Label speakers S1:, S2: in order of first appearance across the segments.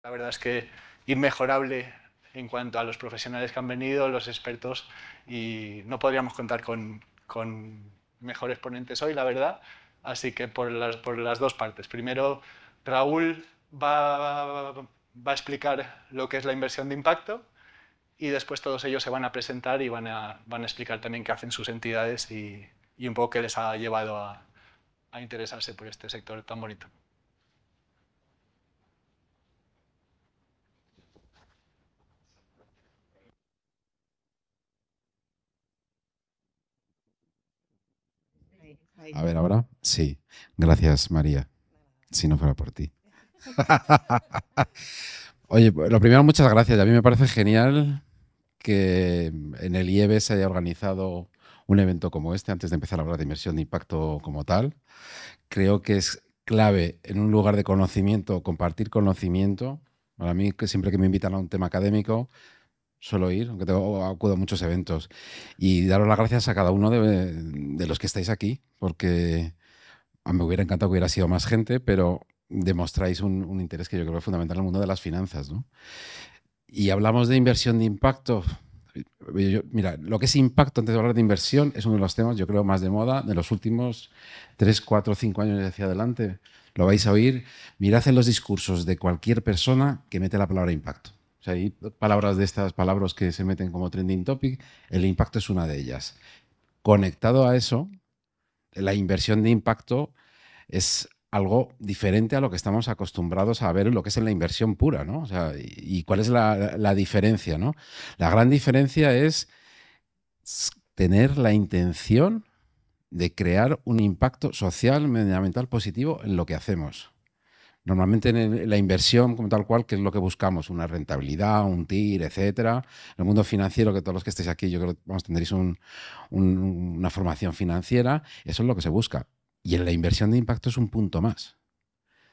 S1: La verdad es que inmejorable en cuanto a los profesionales que han venido, los expertos, y no podríamos contar con mejores ponentes hoy, la verdad. Así que por las dos partes. Primero, Raúl va a explicar lo que es la inversión de impacto y después todos ellos se van a presentar y van a explicar también qué hacen sus entidades y un poco qué les ha llevado a interesarse por este sector tan bonito.
S2: A ver, ahora sí. Gracias, María. Si no fuera por ti. Oye, lo primero, muchas gracias. A mí me parece genial que en el IEB se haya organizado un evento como este antes de empezar a hablar de inversión de impacto como tal. Creo que es clave en un lugar de conocimiento, compartir conocimiento. Para mí, que siempre que me invitan a un tema académico, suelo ir, aunque acudo a muchos eventos. Y daros las gracias a cada uno de los que estáis aquí, porque me hubiera encantado que hubiera sido más gente, pero demostráis un interés que yo creo que es fundamental en el mundo de las finanzas, ¿no? Y hablamos de inversión de impacto. Mira, lo que es impacto antes de hablar de inversión es uno de los temas, yo creo, más de moda de los últimos 3, 4, 5 años hacia adelante. Lo vais a oír. Mirad en los discursos de cualquier persona que mete la palabra impacto. O sea, hay palabras de estas palabras que se meten como trending topic. El impacto es una de ellas. Conectado a eso, la inversión de impacto es algo diferente a lo que estamos acostumbrados a ver en lo que es en la inversión pura, ¿no? O sea, ¿y cuál es la diferencia, no? La gran diferencia es tener la intención de crear un impacto social, medioambiental positivo en lo que hacemos. Normalmente en la inversión como tal cual, que es lo que buscamos, una rentabilidad, un TIR, etcétera. En el mundo financiero, que todos los que estéis aquí, yo creo que tendréis una formación financiera, eso es lo que se busca. Y en la inversión de impacto es un punto más.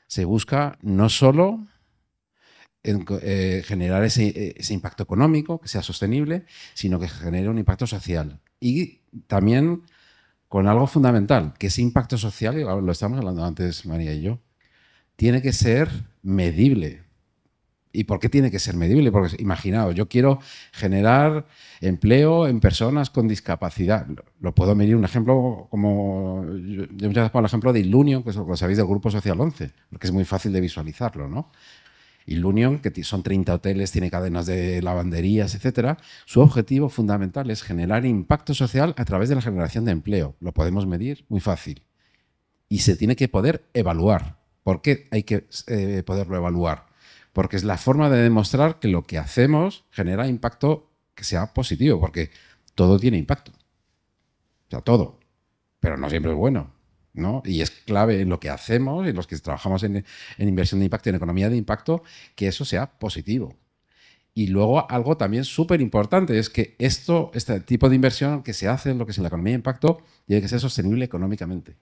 S2: Se busca no solo generar ese impacto económico, que sea sostenible, sino que genere un impacto social. Y también con algo fundamental, que ese impacto social, y lo estamos hablando antes María y yo, tiene que ser medible. ¿Y por qué tiene que ser medible? Porque imaginaos, yo quiero generar empleo en personas con discapacidad. Lo puedo medir, un ejemplo como yo muchas veces pongo el ejemplo de Illunion, que lo sabéis del Grupo Social 11, porque es muy fácil de visualizarlo, ¿no? Illunion, que son 30 hoteles, tiene cadenas de lavanderías, etcétera. Su objetivo fundamental es generar impacto social a través de la generación de empleo. Lo podemos medir muy fácil. Y se tiene que poder evaluar. ¿Por qué hay que poderlo evaluar? Porque es la forma de demostrar que lo que hacemos genera impacto que sea positivo, porque todo tiene impacto. O sea, todo. Pero no siempre es bueno, ¿no? Y es clave en lo que hacemos, en los que trabajamos en inversión de impacto, en economía de impacto, que eso sea positivo. Y luego algo también súper importante es que este tipo de inversión que se hace en lo que es en la economía de impacto tiene que ser sostenible económicamente.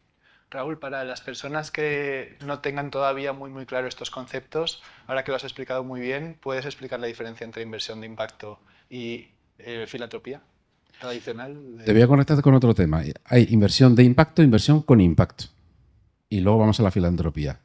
S1: Raúl, para las personas que no tengan todavía muy claro estos conceptos, ahora que lo has explicado muy bien, ¿puedes explicar la diferencia entre inversión de impacto y filantropía tradicional?
S2: Te voy a conectar con otro tema. Hay inversión de impacto, inversión con impacto. Y luego vamos a la filantropía.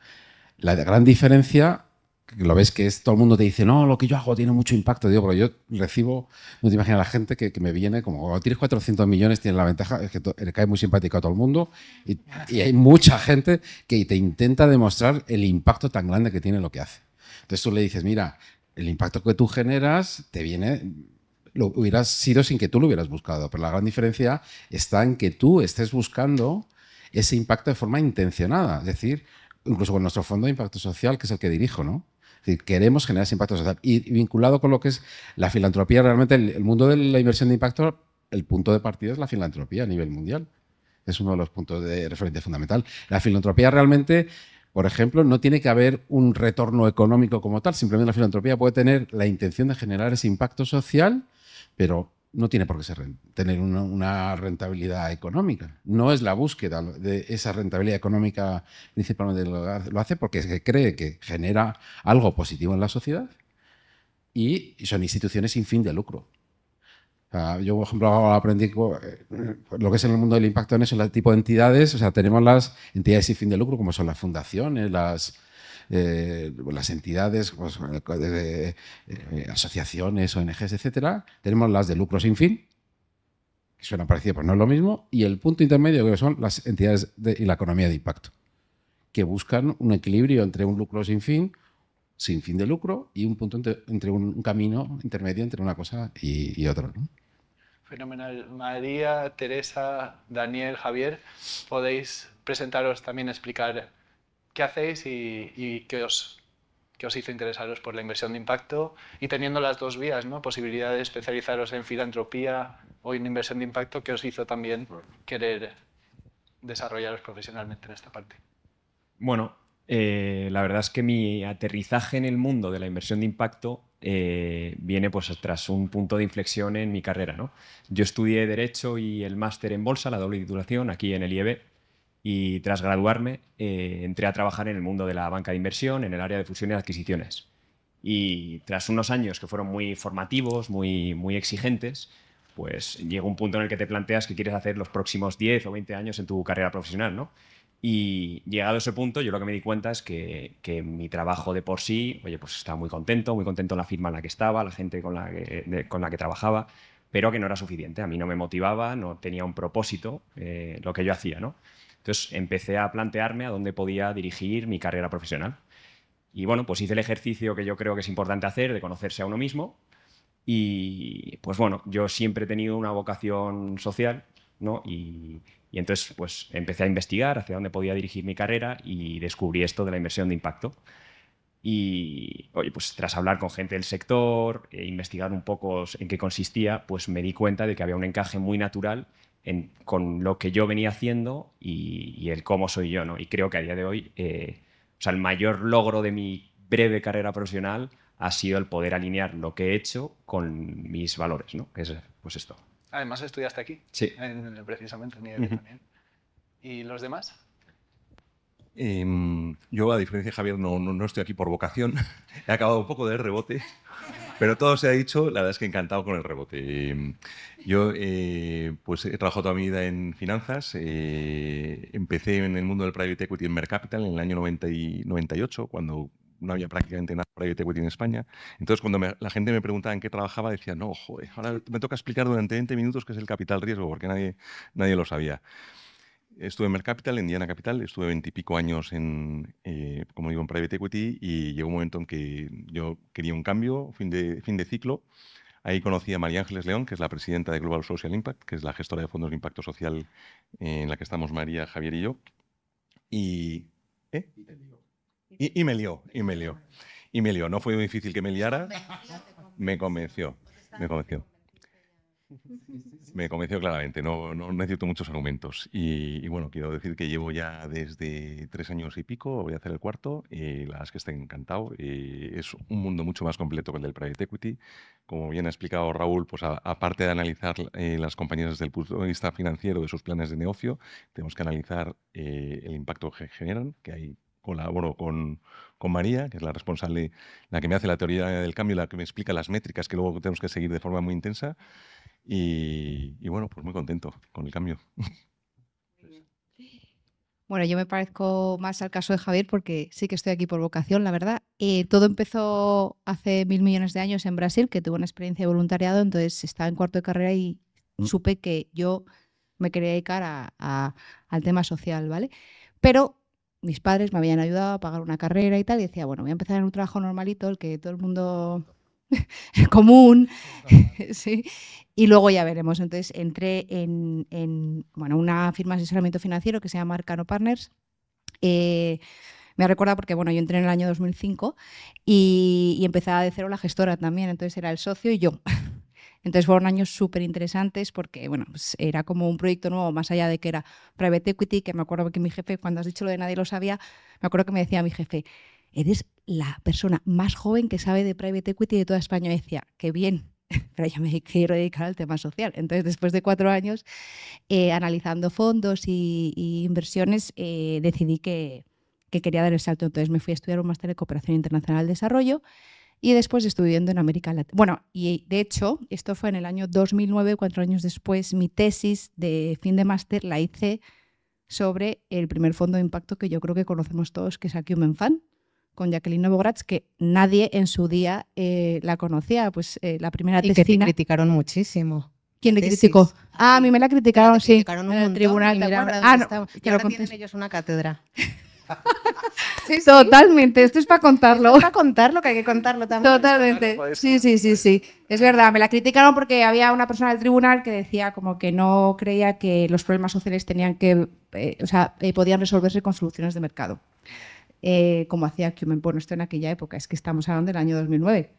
S2: La gran diferencia, que lo ves que es, todo el mundo te dice, no, lo que yo hago tiene mucho impacto. Digo, pero yo recibo, no te imaginas la gente que me viene, como cuando tienes 400 millones, tienes la ventaja, es que le cae muy simpático a todo el mundo y hay mucha gente que te intenta demostrar el impacto tan grande que tiene lo que hace. Entonces tú le dices, mira, el impacto que tú generas te viene, lo hubieras sido sin que tú lo hubieras buscado, pero la gran diferencia está en que tú estés buscando ese impacto de forma intencionada, es decir, incluso con nuestro fondo de impacto social, que es el que dirijo, ¿no? Es decir, queremos generar ese impacto social. Y vinculado con lo que es la filantropía, realmente el mundo de la inversión de impacto, el punto de partida es la filantropía a nivel mundial. Es uno de los puntos de referencia fundamental. La filantropía realmente, por ejemplo, no tiene que haber un retorno económico como tal. Simplemente la filantropía puede tener la intención de generar ese impacto social, pero no tiene por qué tener una rentabilidad económica. No es la búsqueda de esa rentabilidad económica, principalmente lo hace porque se cree que genera algo positivo en la sociedad y son instituciones sin fin de lucro. O sea, yo, por ejemplo, aprendí lo que es en el mundo del impacto en eso, el tipo de entidades. O sea, tenemos las entidades sin fin de lucro, como son las fundaciones, las entidades, pues, asociaciones, ONGs, etcétera. Tenemos las de lucro sin fin, que suena parecido, pero no es lo mismo, y el punto intermedio que son las entidades y la economía de impacto, que buscan un equilibrio entre un lucro sin fin de lucro, y un punto entre un camino intermedio entre una cosa y otra, ¿no?
S1: Fenomenal. María, Teresa, Daniel, Javier, podéis presentaros también, explicar qué hacéis y qué os hizo interesaros por la inversión de impacto, y teniendo las dos vías, ¿no? Posibilidad de especializaros en filantropía o en inversión de impacto, ¿qué os hizo también querer desarrollaros profesionalmente en esta parte?
S3: Bueno, la verdad es que mi aterrizaje en el mundo de la inversión de impacto viene pues tras un punto de inflexión en mi carrera, ¿no? Yo estudié Derecho y el máster en Bolsa, la doble titulación, aquí en el IEB, y tras graduarme entré a trabajar en el mundo de la banca de inversión, en el área de fusiones y adquisiciones. Y tras unos años que fueron muy formativos, muy exigentes, pues llega un punto en el que te planteas qué quieres hacer los próximos 10 o 20 años en tu carrera profesional, ¿no? Y llegado a ese punto, yo lo que me di cuenta es que mi trabajo de por sí, oye, pues estaba muy contento en la firma en la que estaba, la gente con la que trabajaba, pero que no era suficiente. A mí no me motivaba, no tenía un propósito lo que yo hacía, ¿no? Entonces empecé a plantearme a dónde podía dirigir mi carrera profesional. Y bueno, pues hice el ejercicio que yo creo que es importante hacer, de conocerse a uno mismo. Y pues bueno, yo siempre he tenido una vocación social, ¿no? Y entonces pues empecé a investigar hacia dónde podía dirigir mi carrera y descubrí esto de la inversión de impacto. Y oye, pues tras hablar con gente del sector e investigar un poco en qué consistía, pues me di cuenta de que había un encaje muy natural con lo que yo venía haciendo y el cómo soy yo, ¿no? Y creo que a día de hoy, o sea, el mayor logro de mi breve carrera profesional ha sido el poder alinear lo que he hecho con mis valores, ¿no? Que es pues esto.
S1: Además, estudiaste aquí,
S3: Sí.
S1: Precisamente en IEB también. ¿Y los demás?
S4: Yo, a diferencia de Javier, no estoy aquí por vocación. He acabado un poco de rebote, pero todo se ha dicho. La verdad es que encantado con el rebote. Yo pues he trabajado toda mi vida en finanzas. Empecé en el mundo del private equity en Mercapital en el año 98, cuando no había prácticamente nada de private equity en España. Entonces, cuando la gente me preguntaba en qué trabajaba, decía, no, joder, ahora me toca explicar durante 20 minutos qué es el capital riesgo, porque nadie lo sabía. Estuve en Mercapital, en Diana Capital, estuve 20 y pico años como digo, en Private Equity, y llegó un momento en que yo quería un cambio, fin de ciclo. Ahí conocí a María Ángeles León, que es la presidenta de Global Social Impact, que es la gestora de fondos de impacto social en la que estamos María, Javier y yo. Y me lió. No fue muy difícil que me liara. Me convenció. Me convenció claramente, no necesito muchos argumentos. Y bueno, quiero decir que llevo ya desde 3 años y pico, voy a hacer el cuarto, y la verdad es que estoy encantado. Es un mundo mucho más completo que el del private equity. Como bien ha explicado Raúl, pues aparte de analizar las compañías desde el punto de vista financiero de sus planes de negocio, tenemos que analizar el impacto que generan, que ahí colaboro con María, que es la responsable, la que me hace la teoría del cambio, la que me explica las métricas que luego tenemos que seguir de forma muy intensa. Y bueno, pues muy contento con el cambio.
S5: Bueno, yo me parezco más al caso de Javier porque sí que estoy aquí por vocación, la verdad. Todo empezó hace 1000 millones de años en Brasil, que tuve una experiencia de voluntariado, entonces estaba en cuarto de carrera y supe que yo me quería dedicar al tema social, ¿vale? Pero mis padres me habían ayudado a pagar una carrera y tal, y decía, bueno, voy a empezar en un trabajo normalito, el que todo el mundo común, sí, y luego ya veremos. Entonces entré en una firma de asesoramiento financiero que se llama Arcano Partners. Me recuerda porque bueno, yo entré en el año 2005 y empezaba de cero la gestora también, entonces era el socio y yo. Entonces fueron años súper interesantes porque bueno, pues era como un proyecto nuevo, más allá de que era private equity, que me acuerdo que mi jefe, cuando has dicho lo de nadie lo sabía, me acuerdo que me decía mi jefe, eres la persona más joven que sabe de private equity de toda España. Y decía, qué bien, pero yo me quiero dedicar al tema social. Entonces, después de 4 años analizando fondos y inversiones, decidí que quería dar el salto. Entonces me fui a estudiar un máster de cooperación internacional al desarrollo y después estuve viviendo en América Latina. Bueno, y de hecho, esto fue en el año 2009, 4 años después, mi tesis de fin de máster la hice sobre el primer fondo de impacto que yo creo que conocemos todos, que es Acumen Fund, con Jacqueline Novogratz, que nadie en su día la conocía. Pues la primera
S6: Y que te
S5: testina.
S6: criticaron muchísimo.
S5: ¿Quién le
S6: Tesis.
S5: criticó? Ah, a mí me la criticaron,
S6: Te
S5: sí.
S6: criticaron un
S5: En el
S6: montón,
S5: tribunal,
S6: y
S5: ¿te
S6: mira
S5: acuerdas?
S6: ahora dónde
S5: No,
S6: estamos.
S5: te
S6: Y
S5: lo
S6: ahora
S5: conté.
S6: tienen ellos una cátedra. Sí, sí.
S5: Totalmente, esto es para contarlo.
S6: Para contarlo, que hay que contarlo también.
S5: Totalmente. Sí, sí, sí, sí. Es verdad, me la criticaron porque había una persona del tribunal que decía como que no creía que los problemas sociales tenían que, podían resolverse con soluciones de mercado. Como hacía Cumen. Bueno, esto en aquella época, es que estamos hablando del año 2009.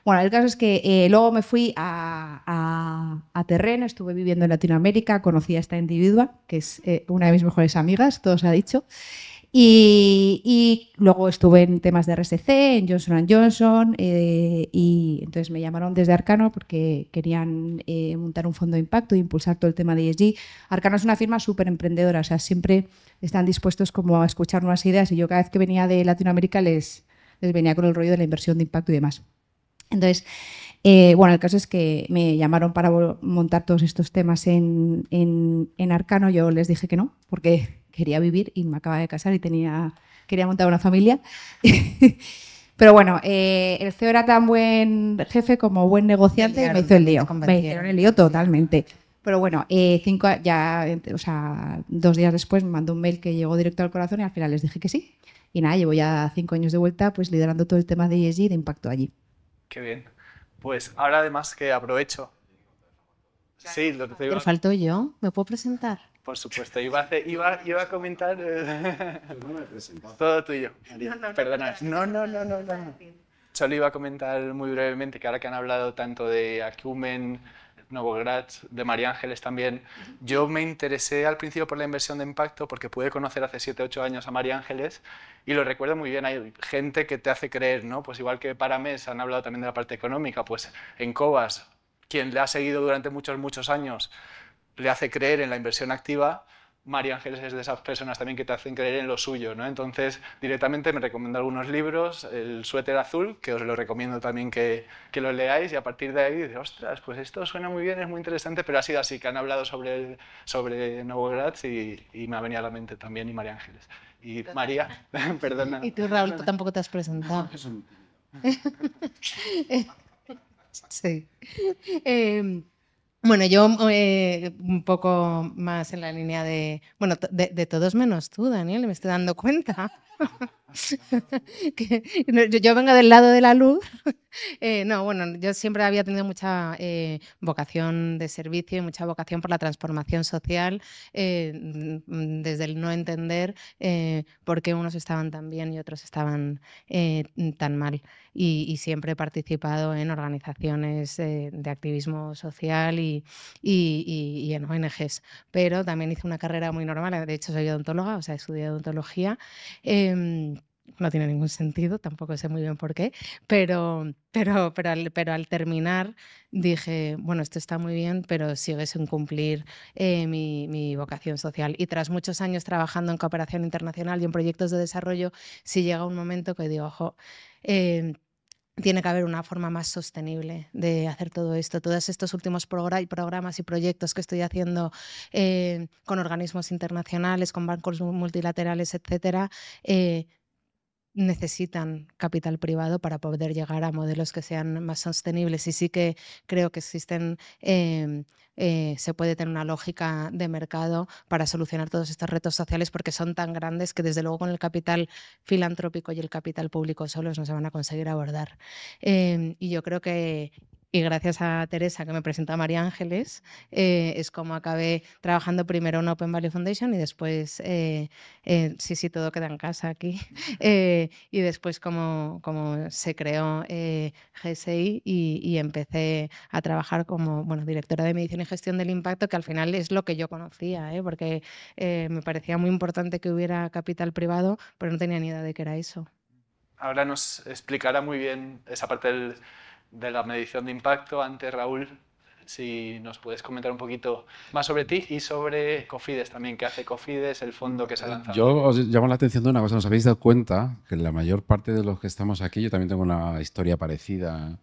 S5: Bueno, el caso es que luego me fui a Terren, estuve viviendo en Latinoamérica, conocí a esta individua, que es una de mis mejores amigas, todo se ha dicho. Y luego estuve en temas de RSC, en Johnson & Johnson, y entonces me llamaron desde Arcano porque querían montar un fondo de impacto e impulsar todo el tema de ESG. Arcano es una firma súper emprendedora, o sea, siempre están dispuestos como a escuchar nuevas ideas, y yo cada vez que venía de Latinoamérica les venía con el rollo de la inversión de impacto y demás. Entonces, bueno, el caso es que me llamaron para montar todos estos temas en Arcano. Yo les dije que no, porque quería vivir y me acababa de casar y quería montar una familia. Pero bueno, el CEO era tan buen jefe como buen negociante y me hizo el lío. Me hicieron el lío totalmente. Pero bueno, 2 días después me mandó un mail que llegó directo al corazón y al final les dije que sí. Y nada, llevo ya 5 años de vuelta pues liderando todo el tema de ESG y de impacto allí.
S1: Qué bien. Pues ahora además que aprovecho. Sí, lo que te
S6: Pero falto yo, ¿me puedo presentar?
S1: Por supuesto, iba a comentar todo tuyo. Perdona. No. Solo iba a comentar muy brevemente que ahora que han hablado tanto de Acumen, Novogratz, de María Ángeles también, yo me interesé al principio por la inversión de impacto porque pude conocer hace 7 o 8 años a María Ángeles y lo recuerdo muy bien. Hay gente que te hace creer, ¿no? Pues igual que para MES han hablado también de la parte económica, pues en Cobas, quien le ha seguido durante muchos años, le hace creer en la inversión activa. María Ángeles es de esas personas también que te hacen creer en lo suyo, ¿no? Entonces, directamente me recomendó algunos libros, El suéter azul, que os lo recomiendo también que lo leáis, y a partir de ahí dices, ostras, pues esto suena muy bien, es muy interesante, pero ha sido así, que han hablado sobre Novogratz y me ha venido a la mente también, y María Ángeles. Y María, perdona.
S6: Y tú, Raúl, tú tampoco te has presentado. Sí. Bueno, yo un poco más en la línea de todos menos tú, Daniel, me estoy dando cuenta. Yo vengo del lado de la luz. Yo siempre había tenido mucha vocación de servicio y mucha vocación por la transformación social, desde el no entender por qué unos estaban tan bien y otros estaban tan mal. Y siempre he participado en organizaciones de activismo social y en ONGs, pero también hice una carrera muy normal. De hecho, soy odontóloga, o sea, estudié odontología. No tiene ningún sentido, tampoco sé muy bien por qué, pero al terminar dije, bueno, esto está muy bien, pero sigue sin cumplir mi vocación social. Y tras muchos años trabajando en cooperación internacional y en proyectos de desarrollo, sí llega un momento que digo, ojo, tiene que haber una forma más sostenible de hacer todo esto. Todos estos últimos programas y proyectos que estoy haciendo con organismos internacionales, con bancos multilaterales, etcétera, necesitan capital privado para poder llegar a modelos que sean más sostenibles. Y sí que creo que existen, se puede tener una lógica de mercado para solucionar todos estos retos sociales, porque son tan grandes que desde luego con el capital filantrópico y el capital público solos no se van a conseguir abordar. Y yo creo que, y gracias a Teresa que me presentó a María Ángeles, es como acabé trabajando primero en Open Value Foundation y después, sí, todo queda en casa aquí, y después como se creó GSI y empecé a trabajar como directora de medición y gestión del impacto, que al final es lo que yo conocía, porque me parecía muy importante que hubiera capital privado, pero no tenía ni idea de qué era eso.
S1: Ahora nos explicará muy bien esa parte de la medición de impacto. Antes, Raúl, si nos puedes comentar un poquito más sobre ti y sobre Cofides también, qué hace Cofides, el fondo que se ha lanzado.
S2: Yo os llamo la atención de una cosa. ¿Os habéis dado cuenta que la mayor parte de los que estamos aquí, yo también tengo una historia parecida,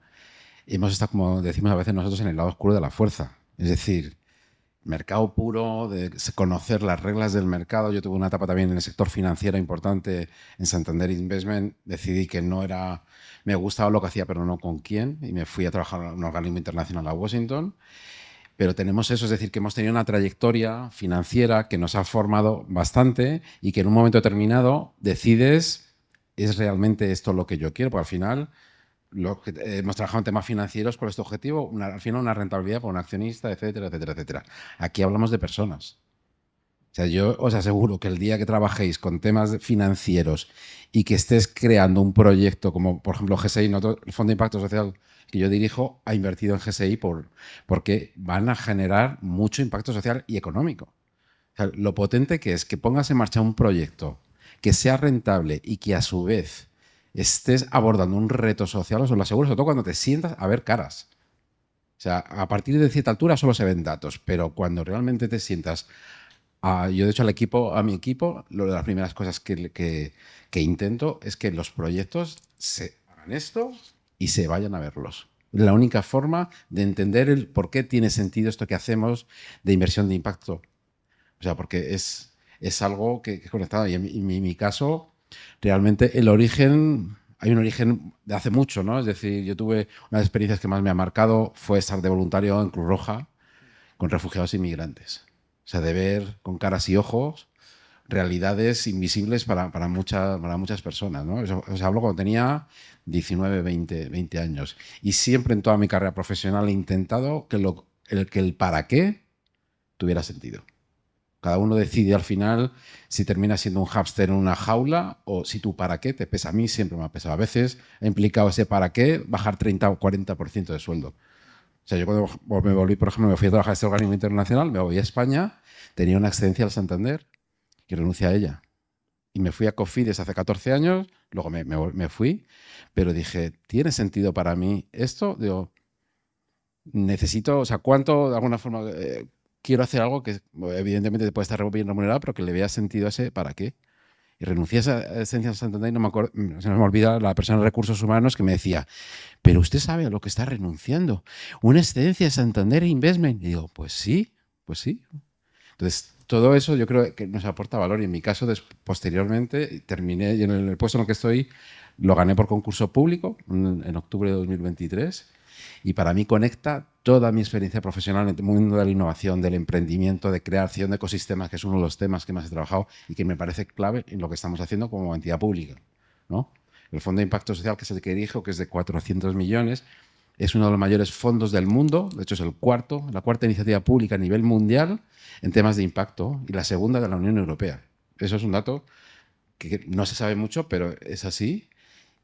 S2: hemos estado, como decimos a veces nosotros, en el lado oscuro de la fuerza? Es decir, mercado puro, de conocer las reglas del mercado. Yo tuve una etapa también en el sector financiero importante en Santander Investment. Decidí que no era... Me gustaba lo que hacía, pero no con quién. Y me fui a trabajar en un organismo internacional a Washington. Pero tenemos eso, es decir, que hemos tenido una trayectoria financiera que nos ha formado bastante y que en un momento determinado decides, ¿es realmente esto lo que yo quiero? Porque al final hemos trabajado en temas financieros con este objetivo, al final una rentabilidad para un accionista, etcétera, etcétera, etcétera. Aquí hablamos de personas. O sea, yo os aseguro que el día que trabajéis con temas financieros y que estés creando un proyecto como, por ejemplo, GSI, el Fondo de Impacto Social que yo dirijo, ha invertido en GSI porque van a generar mucho impacto social y económico. O sea, lo potente que es que pongas en marcha un proyecto que sea rentable y que a su vez estés abordando un reto social, os lo aseguro, sobre todo cuando te sientas a ver caras. O sea, a partir de cierta altura solo se ven datos, pero cuando realmente te sientas... yo, de hecho, a mi equipo, una de las primeras cosas que intento es que los proyectos se hagan esto y se vayan a verlos. La única forma de entender el por qué tiene sentido esto que hacemos de inversión de impacto. O sea, porque es algo que es conectado. Y en mi caso, realmente el origen... Hay un origen de hace mucho, ¿no? Es decir, yo tuve una de las experiencias que más me ha marcado fue estar de voluntario en Cruz Roja con refugiados inmigrantes. O sea, de ver con caras y ojos realidades invisibles para muchas personas, ¿no? Eso, os hablo cuando tenía 19, 20 años. Y siempre en toda mi carrera profesional he intentado que el para qué tuviera sentido. Cada uno decide al final si termina siendo un hámster en una jaula o si tu para qué te pesa. A mí siempre me ha pesado. A veces ha implicado ese para qué bajar 30 o 40% de sueldo. O sea, yo cuando me volví, por ejemplo, me fui a trabajar en este organismo internacional, me volví a España, tenía una excedencia al Santander y renuncié a ella. Y me fui a Cofidis hace 14 años, luego me fui, pero dije, ¿tiene sentido para mí esto? Digo, necesito, o sea, ¿cuánto de alguna forma quiero hacer algo que evidentemente puede estar bien remunerado, pero que le vea sentido a ese para qué? Y renuncié a esa excedencia al Santander y no me acuerdo, se me olvida la persona de recursos humanos que me decía, pero usted sabe a lo que está renunciando, una excedencia de Santander Investment. Y digo, pues sí, pues sí. Entonces, todo eso yo creo que nos aporta valor y en mi caso, posteriormente, terminé y en el puesto en el que estoy, lo gané por concurso público en octubre de 2023 y para mí conecta toda mi experiencia profesional en el mundo de la innovación, del emprendimiento, de creación de ecosistemas, que es uno de los temas que más he trabajado y que me parece clave en lo que estamos haciendo como entidad pública, ¿no? El Fondo de Impacto Social, que es el que dirijo, que es de 400 millones, es uno de los mayores fondos del mundo, de hecho es la cuarta iniciativa pública a nivel mundial en temas de impacto y la segunda de la Unión Europea. Eso es un dato que no se sabe mucho, pero es así.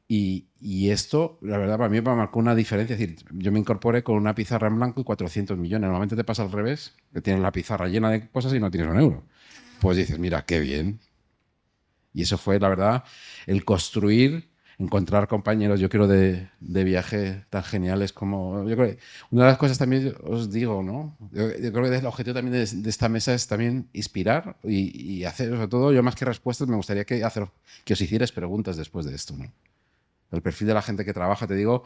S2: Y esto, la verdad, para mí me marcó una diferencia. Es decir, yo me incorporé con una pizarra en blanco y 400 millones. Normalmente te pasa al revés, que tienes la pizarra llena de cosas y no tienes un euro. Pues dices, mira, qué bien. Y eso fue, la verdad, el construir, encontrar compañeros, yo creo, de viaje tan geniales como... Yo creo que una de las cosas también, os digo, ¿no? Yo creo que el objetivo también de esta mesa es también inspirar y hacer, sobre todo, yo más que respuestas, me gustaría que os hicierais preguntas después de esto, ¿no? El perfil de la gente que trabaja, te digo,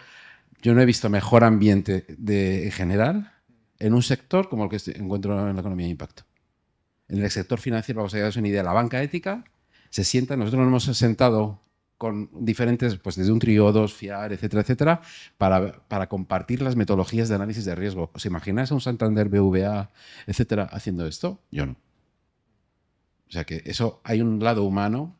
S2: yo no he visto mejor ambiente en general en un sector como el que encuentro en la economía de impacto. En el sector financiero, para que os hagáis una idea, la banca ética se sienta, nosotros nos hemos sentado con diferentes, pues desde un trío, dos, FIAR, etcétera, etcétera, para compartir las metodologías de análisis de riesgo. ¿Os imagináis a un Santander, BVA, etcétera, haciendo esto? Yo no. O sea que eso, hay un lado humano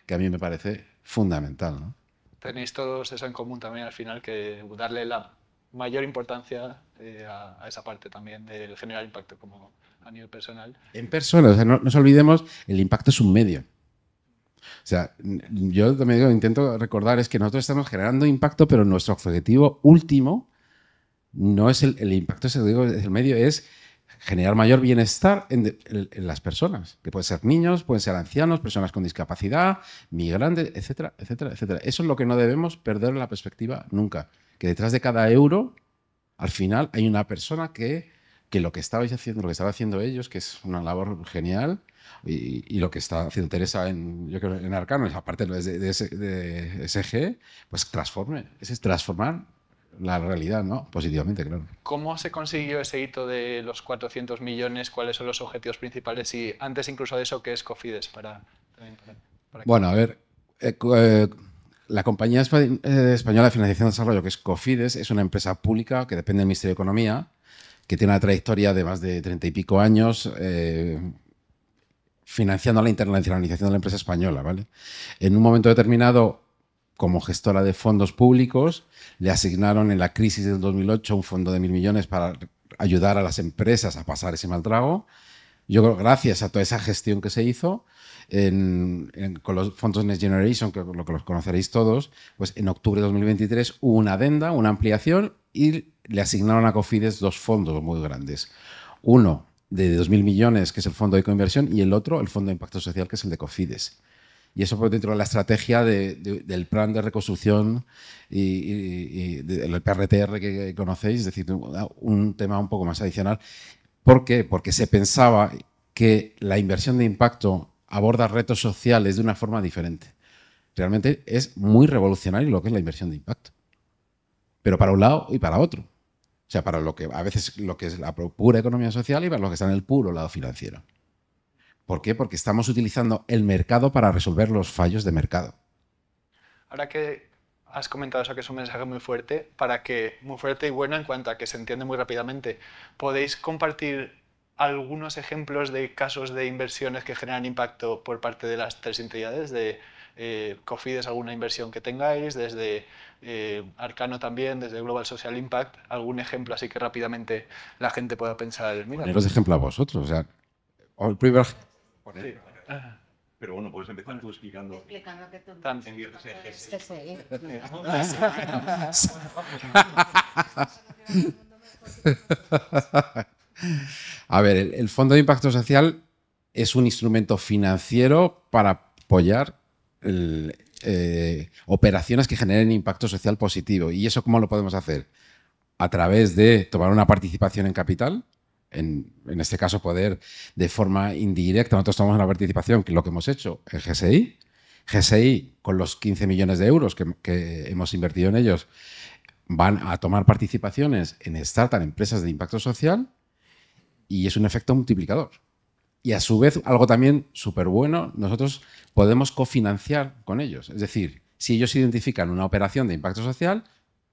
S2: que a mí me parece fundamental, ¿no?
S1: Tenéis todos eso en común también al final, que darle la mayor importancia a esa parte también del generar impacto como a nivel personal.
S2: En personas, o sea, no nos olvidemos, el impacto es un medio. O sea, yo también intento recordar es que nosotros estamos generando impacto, pero nuestro objetivo último no es el impacto, es el medio, es generar mayor bienestar en las personas, que pueden ser niños, pueden ser ancianos, personas con discapacidad, migrantes, etcétera, etcétera, etcétera. Eso es lo que no debemos perder la perspectiva nunca, que detrás de cada euro, al final hay una persona que lo que estabais haciendo, lo que estaba haciendo ellos, que es una labor genial, y lo que está haciendo Teresa yo creo en Arcano, aparte de SG, pues transformar la realidad, ¿no? Positivamente, claro.
S1: ¿Cómo se consiguió ese hito de los 400 millones? ¿Cuáles son los objetivos principales? Y antes incluso de eso, ¿qué es Cofides?
S2: Bueno, a ver, la Compañía Española de Financiación de Desarrollo, que es Cofides, es una empresa pública que depende del Ministerio de Economía, que tiene una trayectoria de más de 30 y pico años financiando la internacionalización de la empresa española, ¿vale? En un momento determinado, como gestora de fondos públicos, le asignaron en la crisis del 2008 un fondo de 1.000 millones para ayudar a las empresas a pasar ese mal trago. Yo creo que gracias a toda esa gestión que se hizo con los fondos Next Generation, que lo que los conoceréis todos, pues en octubre de 2023 hubo una adenda, una ampliación y le asignaron a Cofides 2 fondos muy grandes. Uno de 2.000 millones, que es el fondo de ecoinversión, y el otro, el fondo de impacto social, que es el de Cofides. Y eso por dentro de la estrategia del plan de reconstrucción y del PRTR que conocéis, es decir, un tema un poco más adicional. ¿Por qué? Porque se pensaba que la inversión de impacto aborda retos sociales de una forma diferente. Realmente es muy revolucionario lo que es la inversión de impacto. Pero para un lado y para otro. O sea, para lo que a veces lo que es la pura economía social y para lo que está en el puro lado financiero. ¿Por qué? Porque estamos utilizando el mercado para resolver los fallos de mercado.
S1: Ahora que has comentado eso, que es un mensaje muy fuerte, muy fuerte y bueno en cuanto a que se entiende muy rápidamente, ¿podéis compartir algunos ejemplos de casos de inversiones que generan impacto por parte de las 3 entidades? De Cofides, alguna inversión que tengáis, desde Arcano también, desde Global Social Impact, algún ejemplo así que rápidamente la gente pueda pensar, mira.
S2: Poneros de ejemplo a vosotros. O sea, el primer...
S1: Sí.
S4: Pero bueno, puedes empezar tú explicando.
S6: Explicando que tú
S1: También.
S2: A ver, el Fondo de Impacto Social es un instrumento financiero para apoyar operaciones que generen impacto social positivo. ¿Y eso cómo lo podemos hacer? A través de tomar una participación en capital, en este caso poder de forma indirecta, nosotros tomamos una participación, que es lo que hemos hecho en GSI. GSI, con los 15 millones de euros que hemos invertido en ellos, van a tomar participaciones en startups, en empresas de impacto social, y es un efecto multiplicador. Y a su vez, algo también súper bueno, nosotros podemos cofinanciar con ellos. Es decir, si ellos identifican una operación de impacto social,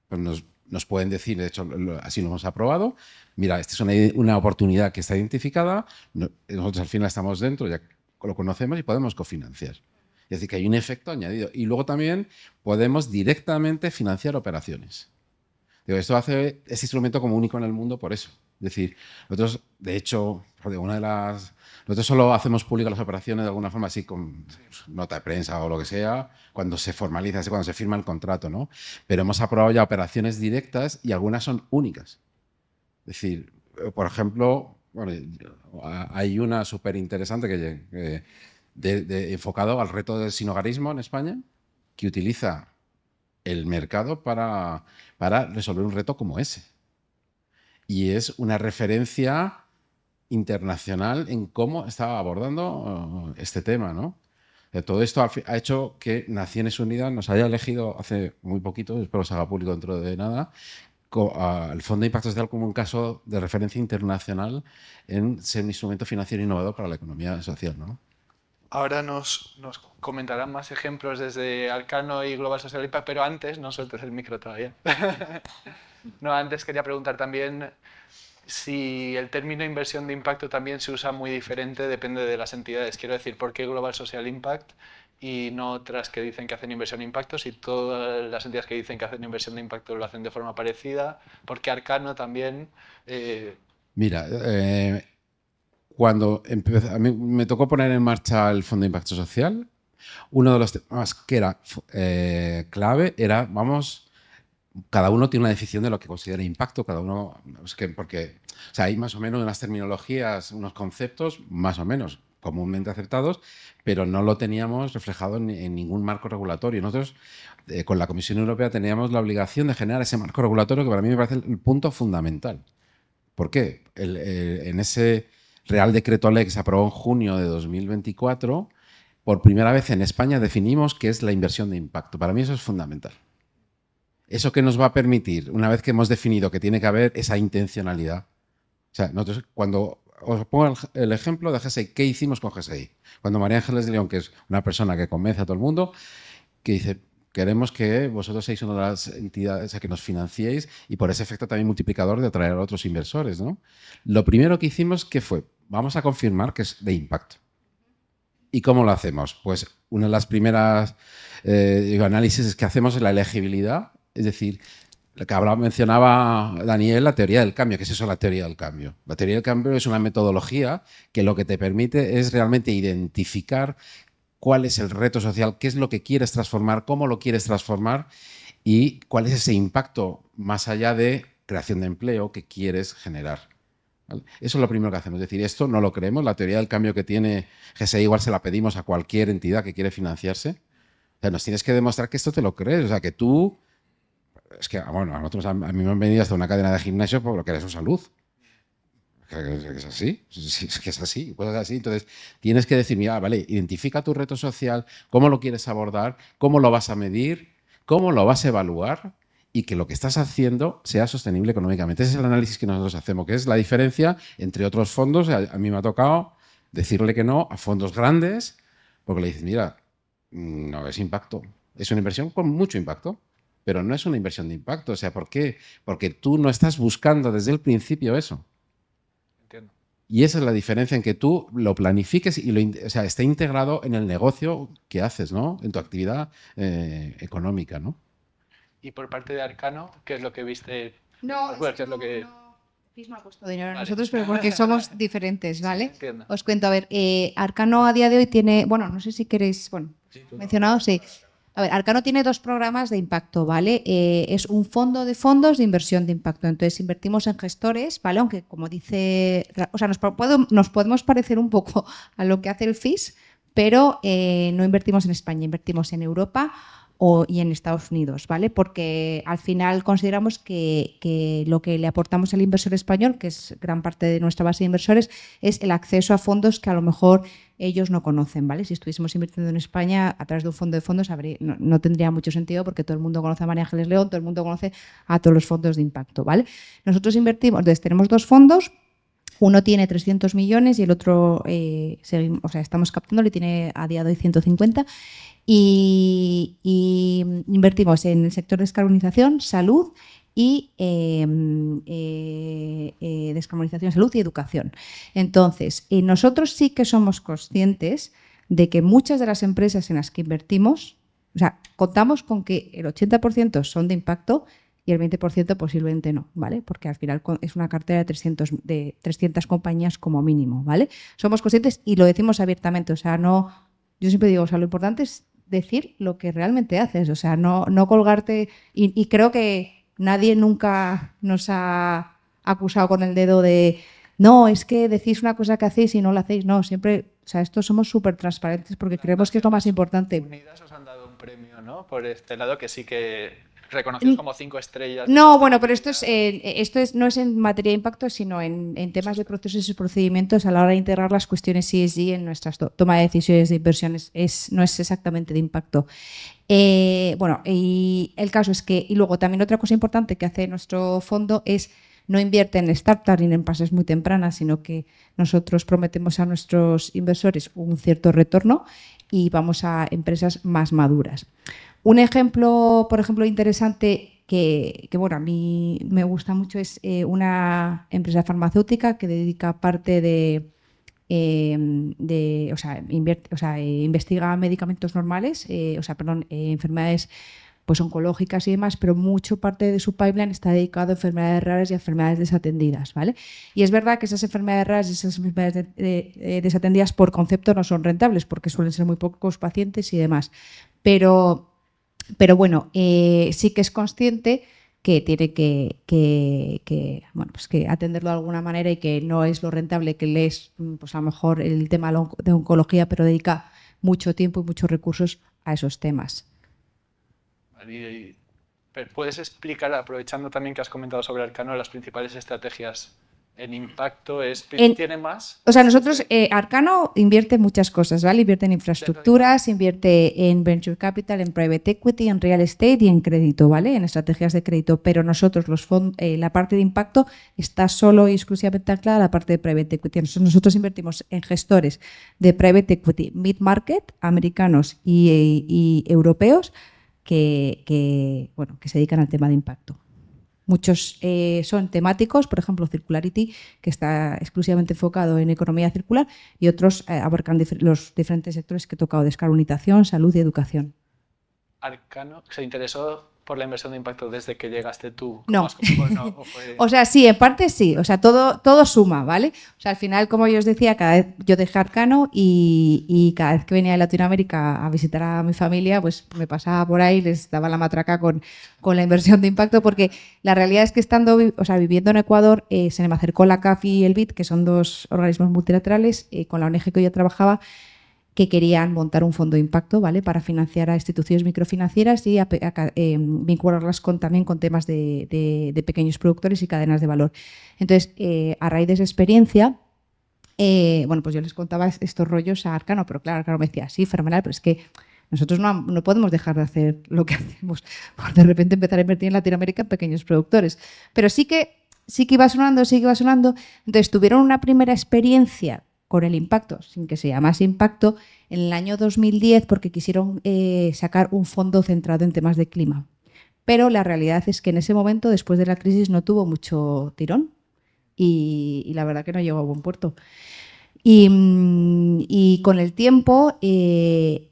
S2: pues nos pueden decir, de hecho así lo hemos aprobado, mira, esta es una oportunidad que está identificada, nosotros al final estamos dentro, ya lo conocemos y podemos cofinanciar. Es decir, que hay un efecto añadido. Y luego también podemos directamente financiar operaciones. Digo, esto hace este instrumento como único en el mundo por eso. Es decir, nosotros, de hecho, nosotros solo hacemos públicas las operaciones de alguna forma así con nota de prensa o lo que sea, cuando se formaliza, cuando se firma el contrato, ¿no? Pero hemos aprobado ya operaciones directas y algunas son únicas. Es decir, por ejemplo, bueno, hay una súper interesante que enfocado al reto del sinhogarismo en España, que utiliza el mercado para resolver un reto como ese. Y es una referencia internacional en cómo estaba abordando este tema, ¿no? Todo esto ha hecho que Naciones Unidas nos haya elegido hace muy poquito, espero que se haga público dentro de nada, al Fondo de Impacto Social como un caso de referencia internacional en ser un instrumento financiero innovador para la economía social, ¿no?
S1: Ahora nos comentarán más ejemplos desde Arcano y Global Social Impact, pero antes, no sueltes el micro todavía. No, antes quería preguntar también si el término inversión de impacto también se usa muy diferente, depende de las entidades. Quiero decir, ¿por qué Global Social Impact y no otras que dicen que hacen inversión de impacto? Si todas las entidades que dicen que hacen inversión de impacto lo hacen de forma parecida, ¿por qué Arcano también?
S2: Mira, cuando a mí me tocó poner en marcha el Fondo de Impacto Social, uno de los temas que era clave era, cada uno tiene una definición de lo que considera impacto, cada uno, porque o sea, hay más o menos unas terminologías, unos conceptos más o menos comúnmente aceptados, pero no lo teníamos reflejado en ningún marco regulatorio. Nosotros, con la Comisión Europea, teníamos la obligación de generar ese marco regulatorio que para mí me parece el punto fundamental. ¿Por qué? En ese Real Decreto Ley que se aprobó en junio de 2024, por primera vez en España definimos qué es la inversión de impacto. Para mí eso es fundamental. ¿Eso qué nos va a permitir? Una vez que hemos definido que tiene que haber esa intencionalidad. O sea, nosotros cuando os pongo el ejemplo de GSI, ¿qué hicimos con GSI? Cuando María Ángeles de León, que es una persona que convence a todo el mundo, que dice, queremos que vosotros seáis una de las entidades a que nos financiéis y por ese efecto también multiplicador de atraer a otros inversores, ¿no? Lo primero que hicimos, ¿qué fue? Vamos a confirmar que es de impacto. ¿Y cómo lo hacemos? Pues una de las primeras análisis que hacemos es la elegibilidad, es decir, lo que mencionaba Daniel, la teoría del cambio. ¿Qué es eso, la teoría del cambio? La teoría del cambio es una metodología que lo que te permite es realmente identificar cuál es el reto social, qué es lo que quieres transformar, cómo lo quieres transformar y cuál es ese impacto más allá de creación de empleo que quieres generar. ¿Vale? Eso es lo primero que hacemos. Es decir, esto no lo creemos. La teoría del cambio que tiene GSI igual se la pedimos a cualquier entidad que quiere financiarse. O sea, nos tienes que demostrar que esto te lo crees. O sea, que tú... Es que, bueno, a mí me han venido hasta una cadena de gimnasio por lo que eres su salud. Es así, es que es así, cosas así. Entonces, tienes que decir, mira, vale, identifica tu reto social, cómo lo quieres abordar, cómo lo vas a medir, cómo lo vas a evaluar y que lo que estás haciendo sea sostenible económicamente. Ese es el análisis que nosotros hacemos, que es la diferencia entre otros fondos. A mí me ha tocado decirle que no a fondos grandes porque le dices, mira, no es impacto, es una inversión con mucho impacto, pero no es una inversión de impacto. O sea, ¿por qué? Porque tú no estás buscando desde el principio eso.
S1: Entiendo.
S2: Y esa es la diferencia en que tú lo planifiques y o sea, esté integrado en el negocio que haces, ¿no? En tu actividad económica, ¿no?
S1: Y por parte de Arcano, ¿qué es lo que viste?
S5: No,
S1: ¿Qué es lo que...?
S5: FIS no ha puesto dinero a
S1: Vale.
S5: nosotros, pero porque somos diferentes, ¿vale?
S1: Entiendo.
S5: Os cuento, a ver, Arcano a día de hoy tiene, bueno, no sé si queréis, bueno, mencionado, sí. A ver, Arcano tiene 2 programas de impacto, ¿vale? Es un fondo de fondos de inversión de impacto. Entonces, invertimos en gestores, ¿vale? Aunque, como dice, o sea, nos podemos parecer un poco a lo que hace el FIS, pero no invertimos en España, invertimos en Europa y en Estados Unidos, ¿vale? Porque al final consideramos que lo que le aportamos al inversor español, que es gran parte de nuestra base de inversores, es el acceso a fondos que a lo mejor ellos no conocen, ¿vale? Si estuviésemos invirtiendo en España a través de un fondo de fondos, no tendría mucho sentido porque todo el mundo conoce a María Ángeles León, todo el mundo conoce a todos los fondos de impacto, ¿vale? Nosotros invertimos, entonces tenemos 2 fondos. Uno tiene 300 millones y el otro estamos captándolo y tiene a día de hoy 150. Y invertimos en el sector de descarbonización, salud y descarbonización, salud y educación. Entonces, nosotros sí que somos conscientes de que muchas de las empresas en las que invertimos, o sea, contamos con que el 80% son de impacto y el 20% posiblemente no, ¿vale? Porque al final es una cartera de 300 compañías como mínimo, ¿vale? Somos conscientes y lo decimos abiertamente, o sea, no... Yo siempre digo, o sea, lo importante es decir lo que realmente haces, o sea, no colgarte. Y creo que nadie nunca nos ha acusado con el dedo de no, es que decís una cosa que hacéis y no la hacéis. No, siempre, o sea, estos somos súper transparentes porque creemos que es lo más importante.
S1: Unidas os han dado un premio, ¿no? Por este lado que sí que reconocidos como 5 estrellas.
S5: No, bueno, pero esto no es en materia de impacto, sino en temas de procesos y procedimientos a la hora de integrar las cuestiones ESG en nuestras toma de decisiones de inversiones. No es exactamente de impacto. Bueno, y el caso es que, y luego también otra cosa importante que hace nuestro fondo es no invierte en startups ni en fases muy tempranas, sino que nosotros prometemos a nuestros inversores un cierto retorno y vamos a empresas más maduras. Un ejemplo, por ejemplo, interesante que bueno, a mí me gusta mucho es una empresa farmacéutica que dedica parte investiga medicamentos normales, enfermedades pues oncológicas y demás, pero mucho parte de su pipeline está dedicado a enfermedades raras y a enfermedades desatendidas, ¿vale? Y es verdad que esas enfermedades raras y esas enfermedades desatendidas por concepto no son rentables porque suelen ser muy pocos pacientes y demás. Pero bueno, sí que es consciente que tiene que atenderlo de alguna manera y que no es lo rentable que le es, pues a lo mejor el tema de oncología, pero dedica mucho tiempo y muchos recursos a esos temas.
S1: ¿Puedes explicar, aprovechando también que has comentado sobre Arcano, las principales estrategias en impacto ¿tiene más?
S5: O sea, nosotros, Arcano invierte en muchas cosas, ¿vale? Invierte en infraestructuras, invierte en venture capital, en private equity, en real estate y en crédito, ¿vale? En estrategias de crédito. Pero nosotros, la parte de impacto está solo y exclusivamente anclada a la parte de private equity. Nosotros invertimos en gestores de private equity mid-market, americanos y europeos, que se dedican al tema de impacto. Muchos son temáticos, por ejemplo, Circularity, que está exclusivamente enfocado en economía circular, y otros abarcan los diferentes sectores que he tocado: descarbonización, salud y educación.
S1: Arcano se interesó por la inversión de impacto desde que llegaste tú.
S5: No.
S1: Fue...
S5: O sea, sí, en parte sí. O sea, todo suma, ¿vale? O sea, al final, como yo os decía, cada vez yo dejé Arcano y cada vez que venía de Latinoamérica a visitar a mi familia, pues me pasaba por ahí, les daba la matraca con la inversión de impacto, porque la realidad es que viviendo en Ecuador, se me acercó la CAF y el BID, que son dos organismos multilaterales, con la ONG que yo trabajaba, que querían montar un fondo de impacto, ¿vale?, para financiar a instituciones microfinancieras y vincularlas también con temas de pequeños productores y cadenas de valor. Entonces, a raíz de esa experiencia, pues yo les contaba estos rollos a Arcano, pero claro, Arcano me decía, sí, fenomenal, pero es que nosotros no podemos dejar de hacer lo que hacemos por de repente empezar a invertir en Latinoamérica en pequeños productores. Pero sí que iba sonando. Entonces, tuvieron una primera experiencia con el impacto, sin que se llamase impacto, en el año 2010, porque quisieron sacar un fondo centrado en temas de clima. Pero la realidad es que en ese momento, después de la crisis, no tuvo mucho tirón y la verdad que no llegó a buen puerto. Y con el tiempo se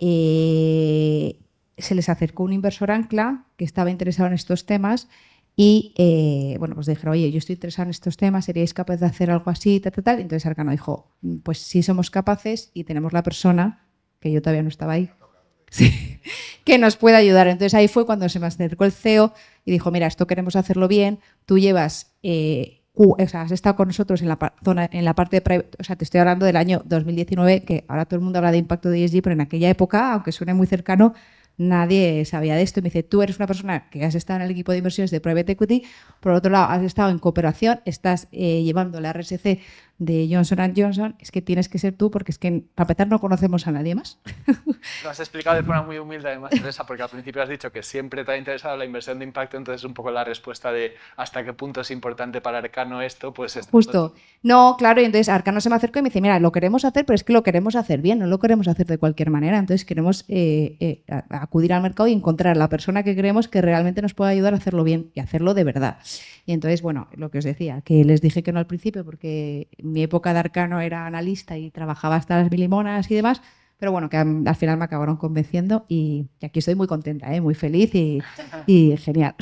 S5: les acercó un inversor ancla que estaba interesado en estos temas. Y pues dijeron, oye, yo estoy interesado en estos temas, ¿seríais capaces de hacer algo así? Tal. Entonces Arcano dijo, pues sí somos capaces y tenemos la persona, que yo todavía no estaba ahí, sí, que nos puede ayudar. Entonces ahí fue cuando se me acercó el CEO y dijo, mira, esto queremos hacerlo bien, tú llevas, has estado con nosotros en la parte de private, o sea, te estoy hablando del año 2019, que ahora todo el mundo habla de impacto de ESG, pero en aquella época, aunque suene muy cercano, nadie sabía de esto. Y me dice, tú eres una persona que has estado en el equipo de inversiones de Private Equity, por otro lado has estado en cooperación, estás llevando la RSC de Johnson & Johnson, es que tienes que ser tú, porque es que para empezar no conocemos a nadie más.
S1: Lo has explicado de forma muy humilde, además, Teresa, porque al principio has dicho que siempre te ha interesado la inversión de impacto, entonces un poco la respuesta de hasta qué punto es importante para Arcano esto, pues...
S5: Justo. No, claro, y entonces Arcano se me acercó y me dice, mira, lo queremos hacer, pero es que lo queremos hacer bien, no lo queremos hacer de cualquier manera, entonces queremos acudir al mercado y encontrar a la persona que creemos que realmente nos pueda ayudar a hacerlo bien y hacerlo de verdad. Y entonces, bueno, lo que os decía, que les dije que no al principio porque mi época de Arcano era analista y trabajaba hasta las milimonas y demás, pero bueno, que al final me acabaron convenciendo y aquí estoy muy contenta, muy feliz y genial.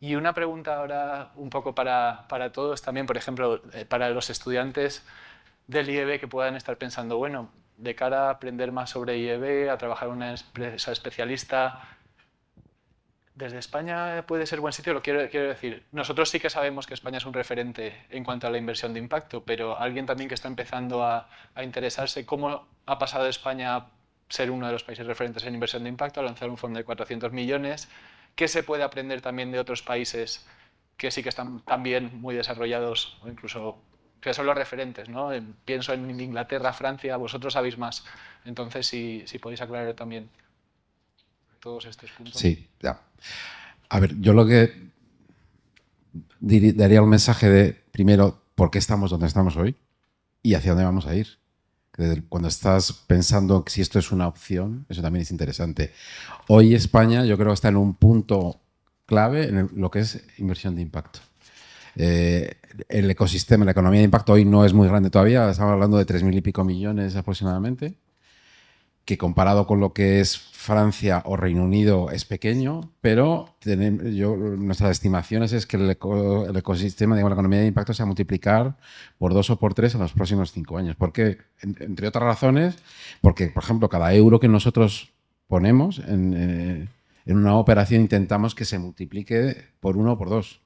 S1: Y una pregunta ahora un poco para todos también, por ejemplo, para los estudiantes del IEB que puedan estar pensando, bueno, de cara a aprender más sobre IEB, a trabajar en una empresa especialista, ¿desde España puede ser buen sitio? Lo quiero decir, nosotros sí que sabemos que España es un referente en cuanto a la inversión de impacto, pero alguien también que está empezando a interesarse, ¿cómo ha pasado de España a ser uno de los países referentes en inversión de impacto, a lanzar un fondo de 400 millones? ¿Qué se puede aprender también de otros países que sí que están también muy desarrollados o incluso que son los referentes, ¿no? Pienso en Inglaterra, Francia, vosotros sabéis más. Entonces, si podéis aclarar también todos estos puntos.
S2: Sí, ya. A ver, yo lo que daría el mensaje de, primero, por qué estamos donde estamos hoy y hacia dónde vamos a ir. Cuando estás pensando si esto es una opción, eso también es interesante. Hoy España, yo creo que está en un punto clave en lo que es inversión de impacto. El ecosistema, la economía de impacto hoy no es muy grande todavía, estamos hablando de 3.000 y pico millones aproximadamente, que comparado con lo que es Francia o Reino Unido es pequeño, pero nuestras estimaciones es que el ecosistema, digamos, la economía de impacto se va a multiplicar por 2 o por 3 en los próximos 5 años. ¿Por qué? Entre otras razones, porque, por ejemplo, cada euro que nosotros ponemos en una operación intentamos que se multiplique por 1 o por 2.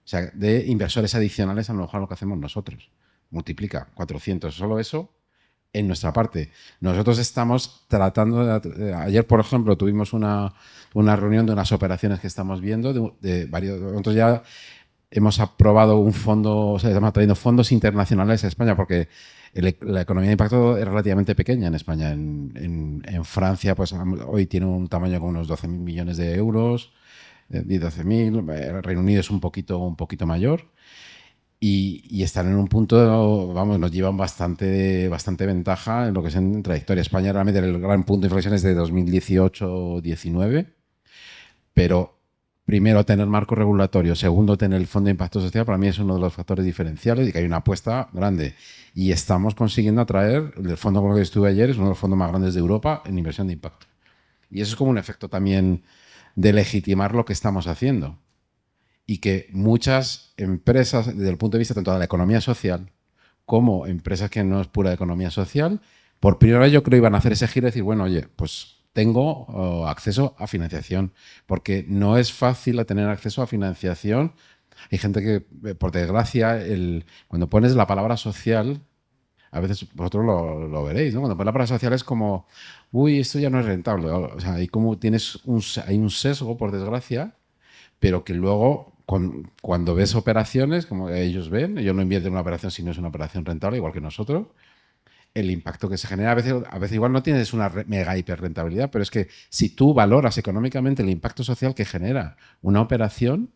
S2: O sea, de inversores adicionales a lo mejor lo que hacemos nosotros. Multiplica 400. Solo eso en nuestra parte. Nosotros estamos tratando ayer, por ejemplo, tuvimos una reunión de unas operaciones que estamos viendo de varios. Nosotros ya hemos aprobado un fondo, o sea, estamos trayendo fondos internacionales a España porque la economía de impacto es relativamente pequeña en España. En Francia, pues hoy tiene un tamaño como unos 12.000 millones de euros, 12.000. El Reino Unido es un poquito mayor. Y están en un punto, vamos, nos llevan bastante ventaja en lo que es en trayectoria. España realmente el gran punto de inflexión es de 2018-19, pero primero tener marco regulatorio, segundo tener el Fondo de Impacto Social, para mí es uno de los factores diferenciales y que hay una apuesta grande. Y estamos consiguiendo atraer, el fondo con el que estuve ayer es uno de los fondos más grandes de Europa en inversión de impacto. Y eso es como un efecto también de legitimar lo que estamos haciendo. Y que muchas empresas, desde el punto de vista tanto de la economía social como empresas que no es pura economía social, por primera vez yo creo iban a hacer ese giro y decir, bueno, oye, pues tengo acceso a financiación, porque no es fácil tener acceso a financiación. Hay gente que, por desgracia, cuando pones la palabra social, a veces vosotros lo veréis, ¿no? Cuando pones la palabra social es como, uy, esto ya no es rentable. O sea, hay un sesgo, por desgracia, pero que luego cuando ves operaciones, como ellos ven, ellos no invierten en una operación si no es una operación rentable, igual que nosotros, el impacto que se genera, a veces igual no tienes una mega hiper rentabilidad, pero es que si tú valoras económicamente el impacto social que genera una operación,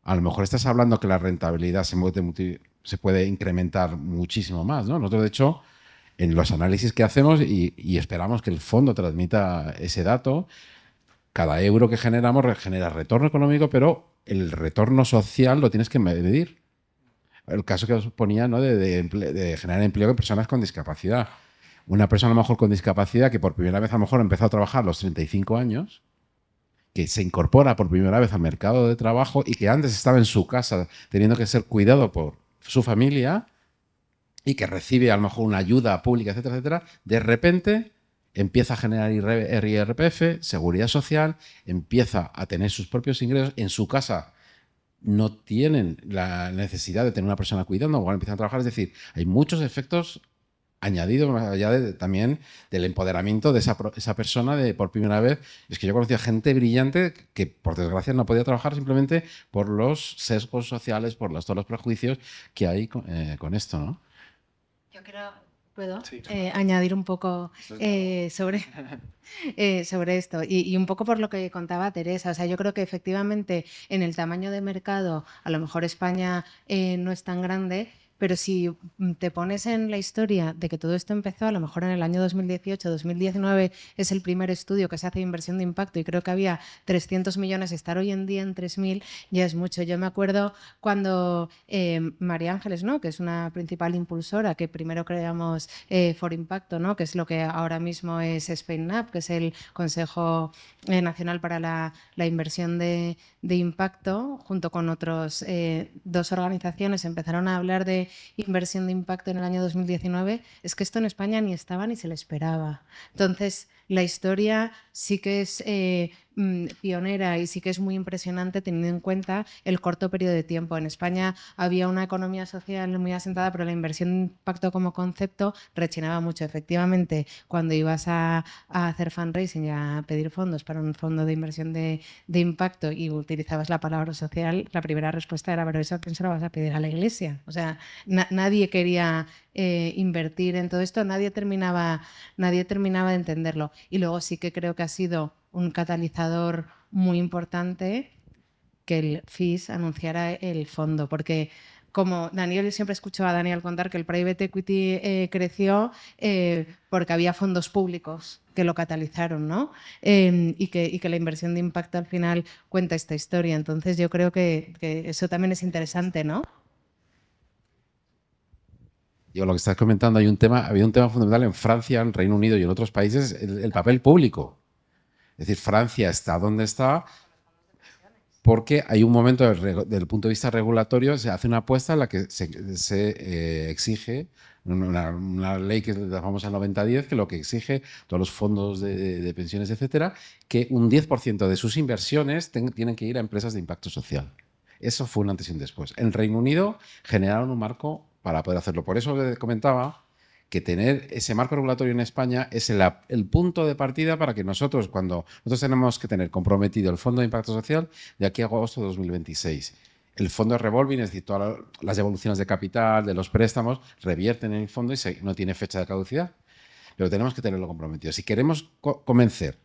S2: a lo mejor estás hablando que la rentabilidad se puede incrementar muchísimo más, ¿no? Nosotros, de hecho, en los análisis que hacemos y esperamos que el fondo transmita ese dato, cada euro que generamos genera retorno económico, pero el retorno social lo tienes que medir. El caso que os ponía, ¿no? de generar empleo de personas con discapacidad. Una persona a lo mejor con discapacidad que por primera vez a lo mejor empezó a trabajar a los 35 años, que se incorpora por primera vez al mercado de trabajo y que antes estaba en su casa teniendo que ser cuidado por su familia y que recibe a lo mejor una ayuda pública, etcétera, etcétera, de repente empieza a generar IRPF, seguridad social, empieza a tener sus propios ingresos. En su casa no tienen la necesidad de tener una persona cuidando, o empiezan a trabajar. Es decir, hay muchos efectos añadidos más allá también del empoderamiento de esa persona por primera vez. Es que yo conocí a gente brillante que, por desgracia, no podía trabajar simplemente por los sesgos sociales, por todos los prejuicios que hay con esto, ¿no?
S6: Yo ¿puedo
S1: Sí.
S6: añadir un poco sobre esto? Y un poco por lo que contaba Teresa. O sea, yo creo que efectivamente en el tamaño de mercado, a lo mejor España no es tan grande, pero si te pones en la historia de que todo esto empezó, a lo mejor en el año 2018-2019 es el primer estudio que se hace de inversión de impacto y creo que había 300 millones, estar hoy en día en 3.000 ya es mucho. Yo me acuerdo cuando María Ángeles, ¿no? Que es una principal impulsora, que primero creamos For Impacto, ¿no? Que es lo que ahora mismo es SpainNAP, que es el Consejo Nacional para la Inversión de Impacto, junto con otros dos organizaciones, empezaron a hablar de inversión de impacto en el año 2019, es que esto en España ni estaba ni se le esperaba. Entonces, la historia sí que es pionera y sí que es muy impresionante teniendo en cuenta el corto periodo de tiempo. En España había una economía social muy asentada, pero la inversión de impacto como concepto rechinaba mucho. Efectivamente, cuando ibas a hacer fundraising y a pedir fondos para un fondo de inversión de impacto y utilizabas la palabra social, la primera respuesta era, pero ¿eso a quién se lo vas a pedir? ¿A la iglesia? O sea, nadie quería invertir en todo esto, nadie terminaba de entenderlo. Y luego sí que creo que ha sido un catalizador muy importante que el FIS anunciara el fondo, porque como Daniel, yo siempre escucho a Daniel contar que el private equity creció porque había fondos públicos que lo catalizaron, ¿no? Y que la inversión de impacto al final cuenta esta historia. Entonces yo creo que eso también es interesante, ¿no?
S2: Yo lo que estás comentando, había un tema fundamental en Francia, en Reino Unido y en otros países, el papel público. Es decir, Francia está donde está porque hay un momento desde el punto de vista regulatorio, se hace una apuesta en la que se exige una ley que es la famosa 90-10, que lo que exige todos los fondos de pensiones, etcétera, que un 10% de sus inversiones tienen que ir a empresas de impacto social. Eso fue un antes y un después. En Reino Unido generaron un marco para poder hacerlo. Por eso les comentaba que tener ese marco regulatorio en España es el punto de partida para que nosotros, cuando nosotros tenemos que tener comprometido el Fondo de Impacto Social de aquí a agosto de 2026. el fondo es revolving, es decir, todas las devoluciones de capital, de los préstamos, revierten en el fondo y no tiene fecha de caducidad. Pero tenemos que tenerlo comprometido. Si queremos convencer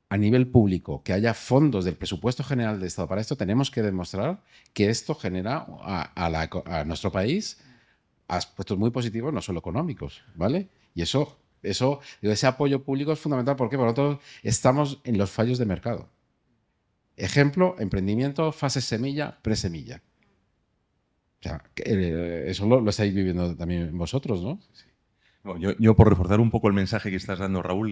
S2: a nivel público que haya fondos del presupuesto general del Estado para esto, tenemos que demostrar que esto genera a nuestro país aspectos muy positivos, no solo económicos, ¿vale? Y ese apoyo público es fundamental porque por lo tanto estamos en los fallos de mercado. Ejemplo, emprendimiento, fase semilla, presemilla. O sea, eso lo estáis viviendo también vosotros, ¿no?
S4: Sí. No, yo, por reforzar un poco el mensaje que estás dando, Raúl,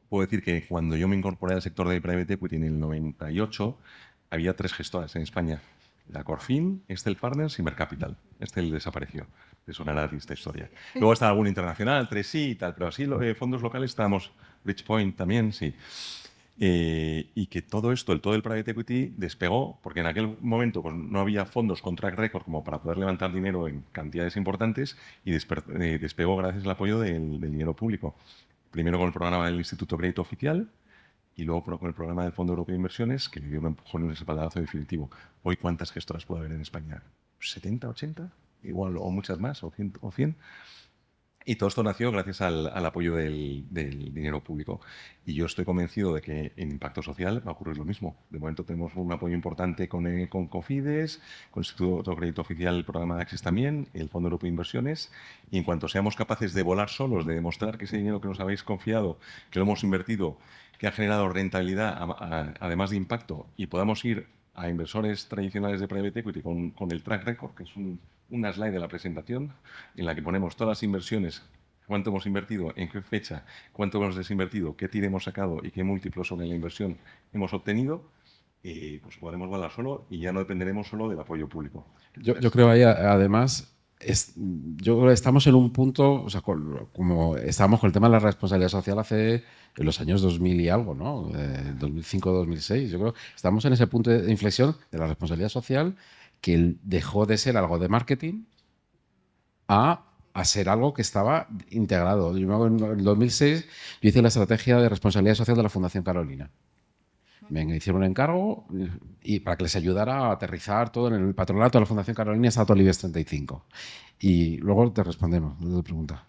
S4: puedo decir que cuando yo me incorporé al sector de private equity en el 98, había 3 gestoras en España. La Corfin, Excel Partners y Mercapital. Excel desapareció. Es una esta historia. Luego está algún internacional, 3i y tal, pero así fondos locales estábamos, Bridgepoint también, sí. Y que todo esto, todo el private equity despegó, porque en aquel momento pues, no había fondos con track record como para poder levantar dinero en cantidades importantes y despegó gracias al apoyo del dinero público. Primero con el programa del Instituto Crédito Oficial y luego con el programa del Fondo Europeo de Inversiones, que le dio un empujón en ese espaldarazo definitivo. Hoy, ¿cuántas gestoras puede haber en España? ¿70, 80? Igual, o muchas más, o 100. Y todo esto nació gracias al apoyo del dinero público. Y yo estoy convencido de que en impacto social va a ocurrir lo mismo. De momento tenemos un apoyo importante con Cofides, con el Instituto de Crédito Oficial, el programa de Access también, el Fondo Europeo de Inversiones. Y en cuanto seamos capaces de volar solos, de demostrar que ese dinero que nos habéis confiado, que lo hemos invertido, que ha generado rentabilidad, además de impacto, y podamos ir a inversores tradicionales de private equity con el track record, que es una slide de la presentación en la que ponemos todas las inversiones, cuánto hemos invertido, en qué fecha, cuánto hemos desinvertido, qué TIR hemos sacado y qué múltiplo sobre la inversión hemos obtenido, pues podremos volar solo y ya no dependeremos solo del apoyo público.
S2: Yo creo ahí, además, yo creo que estamos en un punto, o sea, como estábamos con el tema de la responsabilidad social hace en los años 2000 y algo, ¿no? 2005-2006. Yo creo que estamos en ese punto de inflexión de la responsabilidad social que dejó de ser algo de marketing a ser algo que estaba integrado. Yo en el 2006 yo hice la estrategia de responsabilidad social de la Fundación Carolina. Me hicieron un encargo y para que les ayudara a aterrizar todo en el patronato de la Fundación Carolina está todo el IBEX 35. Y luego te respondemos a tu pregunta.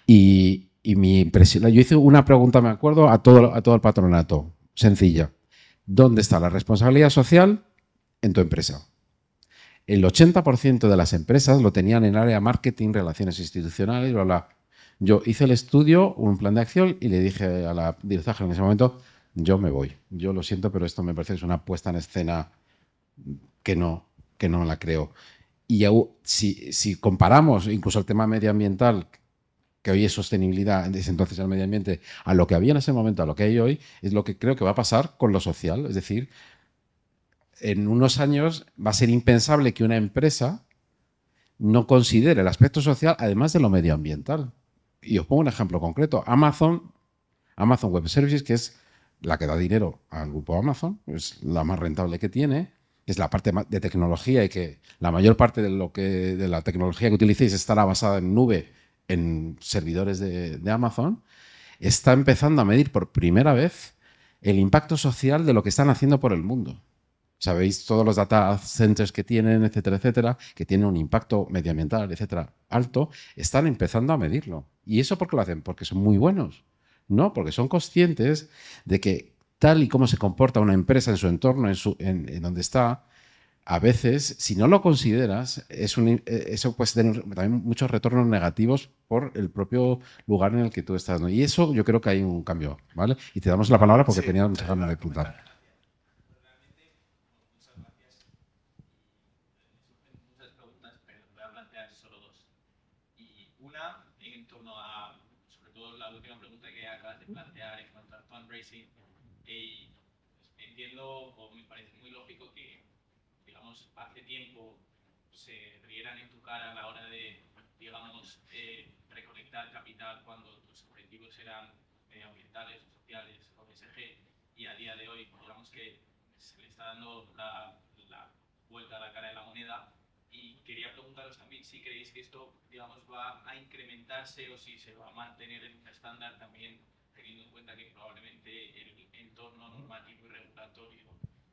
S2: Y mi impresión, yo hice una pregunta, me acuerdo, a todo el patronato, sencilla. ¿Dónde está la responsabilidad social en tu empresa? El 80% de las empresas lo tenían en área marketing, relaciones institucionales, bla, bla. Yo hice el estudio, un plan de acción y le dije a la directora en ese momento, yo me voy. Yo lo siento, pero esto me parece que es una puesta en escena que no la creo. Y si comparamos incluso el tema medioambiental, que hoy es sostenibilidad, desde entonces el medio ambiente, a lo que había en ese momento, a lo que hay hoy, es lo que creo que va a pasar con lo social. Es decir, en unos años va a ser impensable que una empresa no considere el aspecto social además de lo medioambiental. Y os pongo un ejemplo concreto. Amazon Web Services, que es la que da dinero al grupo Amazon, es la más rentable que tiene, es la parte de tecnología y que la mayor parte de la tecnología que utilicéis estará basada en nube, en servidores de Amazon, está empezando a medir por primera vez el impacto social de lo que están haciendo por el mundo. Sabéis todos los data centers que tienen, etcétera, que tienen un impacto medioambiental, etcétera, alto, están empezando a medirlo. ¿Y eso por qué lo hacen? Porque son muy buenos. No, porque son conscientes de que tal y como se comporta una empresa en su entorno, en donde está, a veces, si no lo consideras, eso puede tener también muchos retornos negativos por el propio lugar en el que tú estás, ¿no? Y eso yo creo que hay un cambio, ¿vale? Y te damos la palabra porque tenía muchas ganas de preguntar.
S7: Plantear en cuanto al fundraising, entiendo o me parece muy lógico que, digamos, hace tiempo se rieran en tu cara a la hora de, digamos, recolectar capital cuando tus objetivos eran medioambientales, sociales, o ESG, y a día de hoy, digamos que se le está dando la vuelta a la cara de la moneda. Y quería preguntaros también si creéis que esto, digamos, va a incrementarse o si se va a mantener en un estándar también, teniendo en cuenta que probablemente el entorno normativo y regulatorio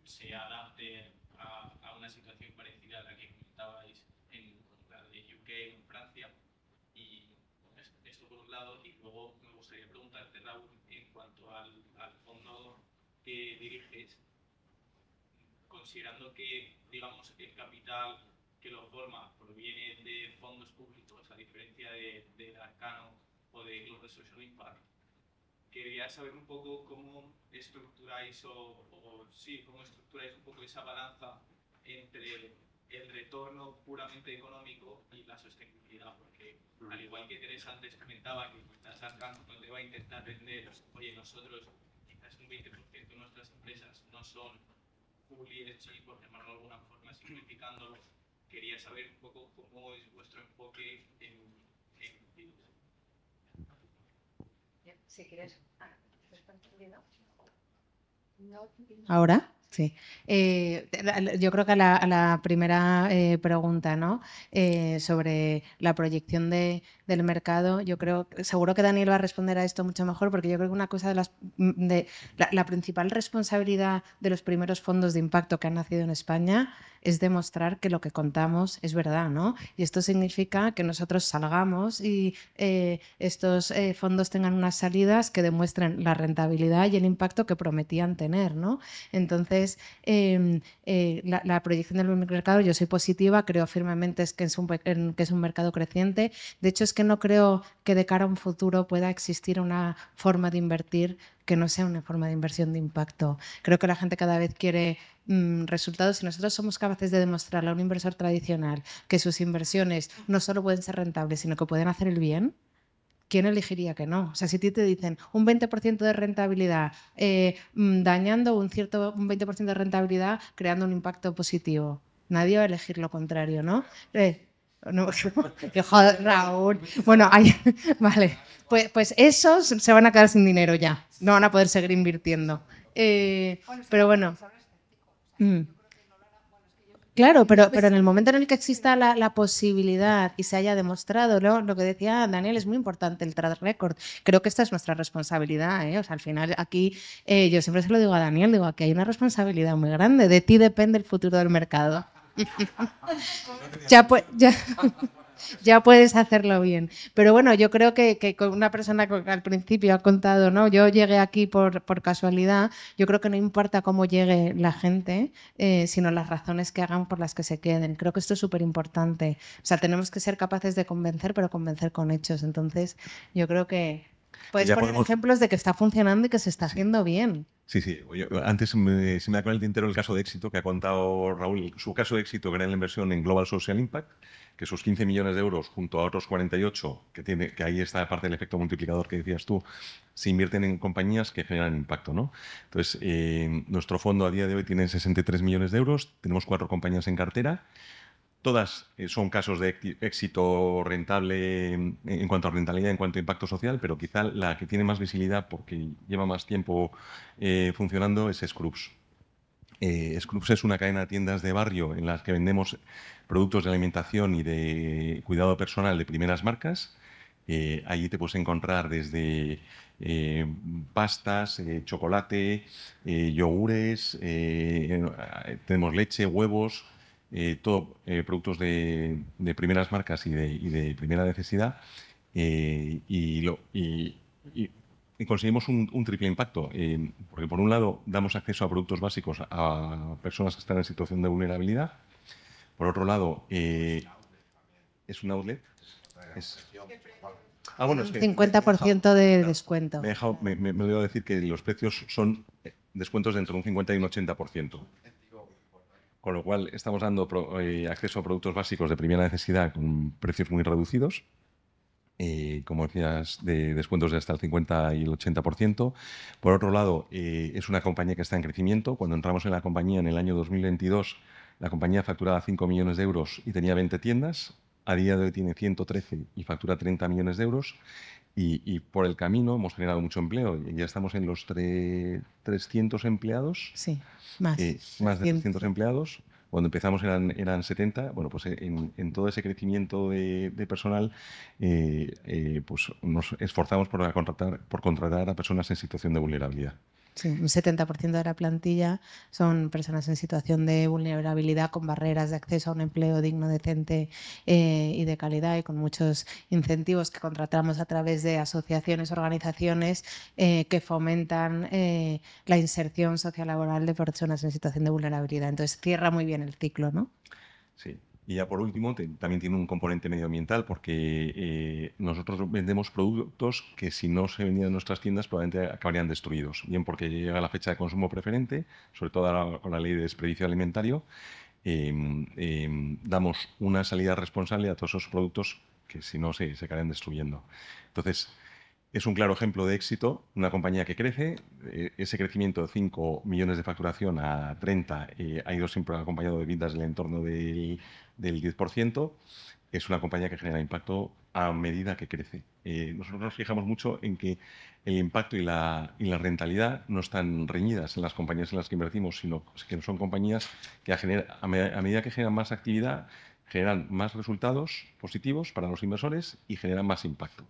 S7: se adapte a una una situación parecida a la que comentabais en la de UK, en Francia. Y esto por un lado, y luego me gustaría preguntarte, Raúl, en cuanto al fondo que diriges, considerando que, digamos, el capital que lo forma proviene de fondos públicos, a diferencia de Arcano o de Global Social Impact, quería saber un poco cómo estructuráis cómo estructuráis un poco esa balanza entre el retorno puramente económico y la sostenibilidad, porque al igual que Teresa antes comentaba que quizás Arcano no te va a intentar vender, oye, nosotros quizás un 20% de nuestras empresas no son full ESG, por llamarlo de alguna forma, simplificándolo, quería saber un poco cómo es vuestro enfoque en
S6: Si quieres. ¿Ahora? Sí. Yo creo que a la primera pregunta, ¿no? Sobre la proyección del mercado, yo creo, seguro que Daniel va a responder a esto mucho mejor, porque yo creo que una cosa la principal responsabilidad de los primeros fondos de impacto que han nacido en España es demostrar que lo que contamos es verdad, ¿no? Y esto significa que nosotros salgamos y estos fondos tengan unas salidas que demuestren la rentabilidad y el impacto que prometían tener, ¿no? Entonces, la proyección del mercado, yo soy positiva, creo firmemente que es un mercado creciente. De hecho, es que no creo que de cara a un futuro pueda existir una forma de invertir que no sea una forma de inversión de impacto. Creo que la gente cada vez quiere resultados. Si nosotros somos capaces de demostrarle a un inversor tradicional que sus inversiones no solo pueden ser rentables, sino que pueden hacer el bien, ¿quién elegiría que no? O sea, si te dicen un 20% de rentabilidad dañando un 20% de rentabilidad creando un impacto positivo, nadie va a elegir lo contrario, ¿no? No, joder, Raúl. Bueno, vale. Pues esos se van a quedar sin dinero ya. No van a poder seguir invirtiendo. Pero bueno. Claro, pero en el momento en el que exista la posibilidad y se haya demostrado, ¿no? Lo que decía Daniel es muy importante, el track record. Creo que esta es nuestra responsabilidad, ¿eh? O sea, al final aquí, yo siempre se lo digo a Daniel, digo, aquí hay una responsabilidad muy grande. De ti depende el futuro del mercado. Ya puedes hacerlo bien. Pero bueno, yo creo que con una persona que al principio ha contado, ¿no? Yo llegué aquí por casualidad. Yo creo que no importa cómo llegue la gente, sino las razones que hagan por las que se queden. Creo que esto es súper importante. O sea, tenemos que ser capaces de convencer, pero convencer con hechos. Entonces, yo creo que puedes poner ejemplos de que está funcionando y que se está haciendo bien.
S4: Sí. Antes se me da con el tintero el caso de éxito que ha contado Raúl. Su caso de éxito, que era la inversión en Global Social Impact, que sus 15 millones de euros junto a otros 48, que ahí está parte del efecto multiplicador que decías tú, se invierten en compañías que generan impacto, ¿no? Entonces, nuestro fondo a día de hoy tiene 63 millones de euros, tenemos 4 compañías en cartera. Todas son casos de éxito rentable en cuanto a rentabilidad, en cuanto a impacto social, pero quizá la que tiene más visibilidad porque lleva más tiempo funcionando es Scrubs. Scrubs es una cadena de tiendas de barrio en las que vendemos productos de alimentación y de cuidado personal de primeras marcas. Allí te puedes encontrar desde pastas, chocolate, yogures, tenemos leche, huevos, todo productos de primeras marcas y de primera necesidad, y conseguimos un triple impacto, porque por un lado damos acceso a productos básicos a personas que están en situación de vulnerabilidad, por otro lado es un outlet. Bueno, es que
S6: 50% de descuento.
S4: Me olvidado decir que los precios son descuentos de entre un 50 y un 80%. Con lo cual estamos dando acceso a productos básicos de primera necesidad con precios muy reducidos, como decías, de descuentos de hasta el 50 y el 80%. Por otro lado, es una compañía que está en crecimiento. Cuando entramos en la compañía en el año 2022, la compañía facturaba 5 millones de euros y tenía 20 tiendas. A día de hoy tiene 113 y factura 30 millones de euros. Y por el camino hemos generado mucho empleo. Ya estamos en los 300 empleados.
S6: Sí, más.
S4: Más de 300 empleados. Cuando empezamos eran 70. Bueno, pues en todo ese crecimiento de personal, pues nos esforzamos por contratar a personas en situación de vulnerabilidad.
S6: Sí, un 70% de la plantilla son personas en situación de vulnerabilidad con barreras de acceso a un empleo digno, decente y de calidad, y con muchos incentivos que contratamos a través de asociaciones, organizaciones que fomentan la inserción sociolaboral de personas en situación de vulnerabilidad. Entonces cierra muy bien el ciclo, ¿no?
S4: Sí. Y ya por último, también tiene un componente medioambiental porque nosotros vendemos productos que si no se vendían en nuestras tiendas probablemente acabarían destruidos. Bien porque llega la fecha de consumo preferente, sobre todo ahora con la ley de desperdicio alimentario, damos una salida responsable a todos esos productos que si no se acabarían destruyendo. Entonces, es un claro ejemplo de éxito, una compañía que crece, ese crecimiento de 5 millones de facturación a 30 ha ido siempre acompañado de ventas del entorno del 10%, es una compañía que genera impacto a medida que crece. Nosotros nos fijamos mucho en que el impacto y la rentabilidad no están reñidas en las compañías en las que invertimos, sino que son compañías que a medida que generan más actividad, generan más resultados positivos para los inversores y generan más impacto.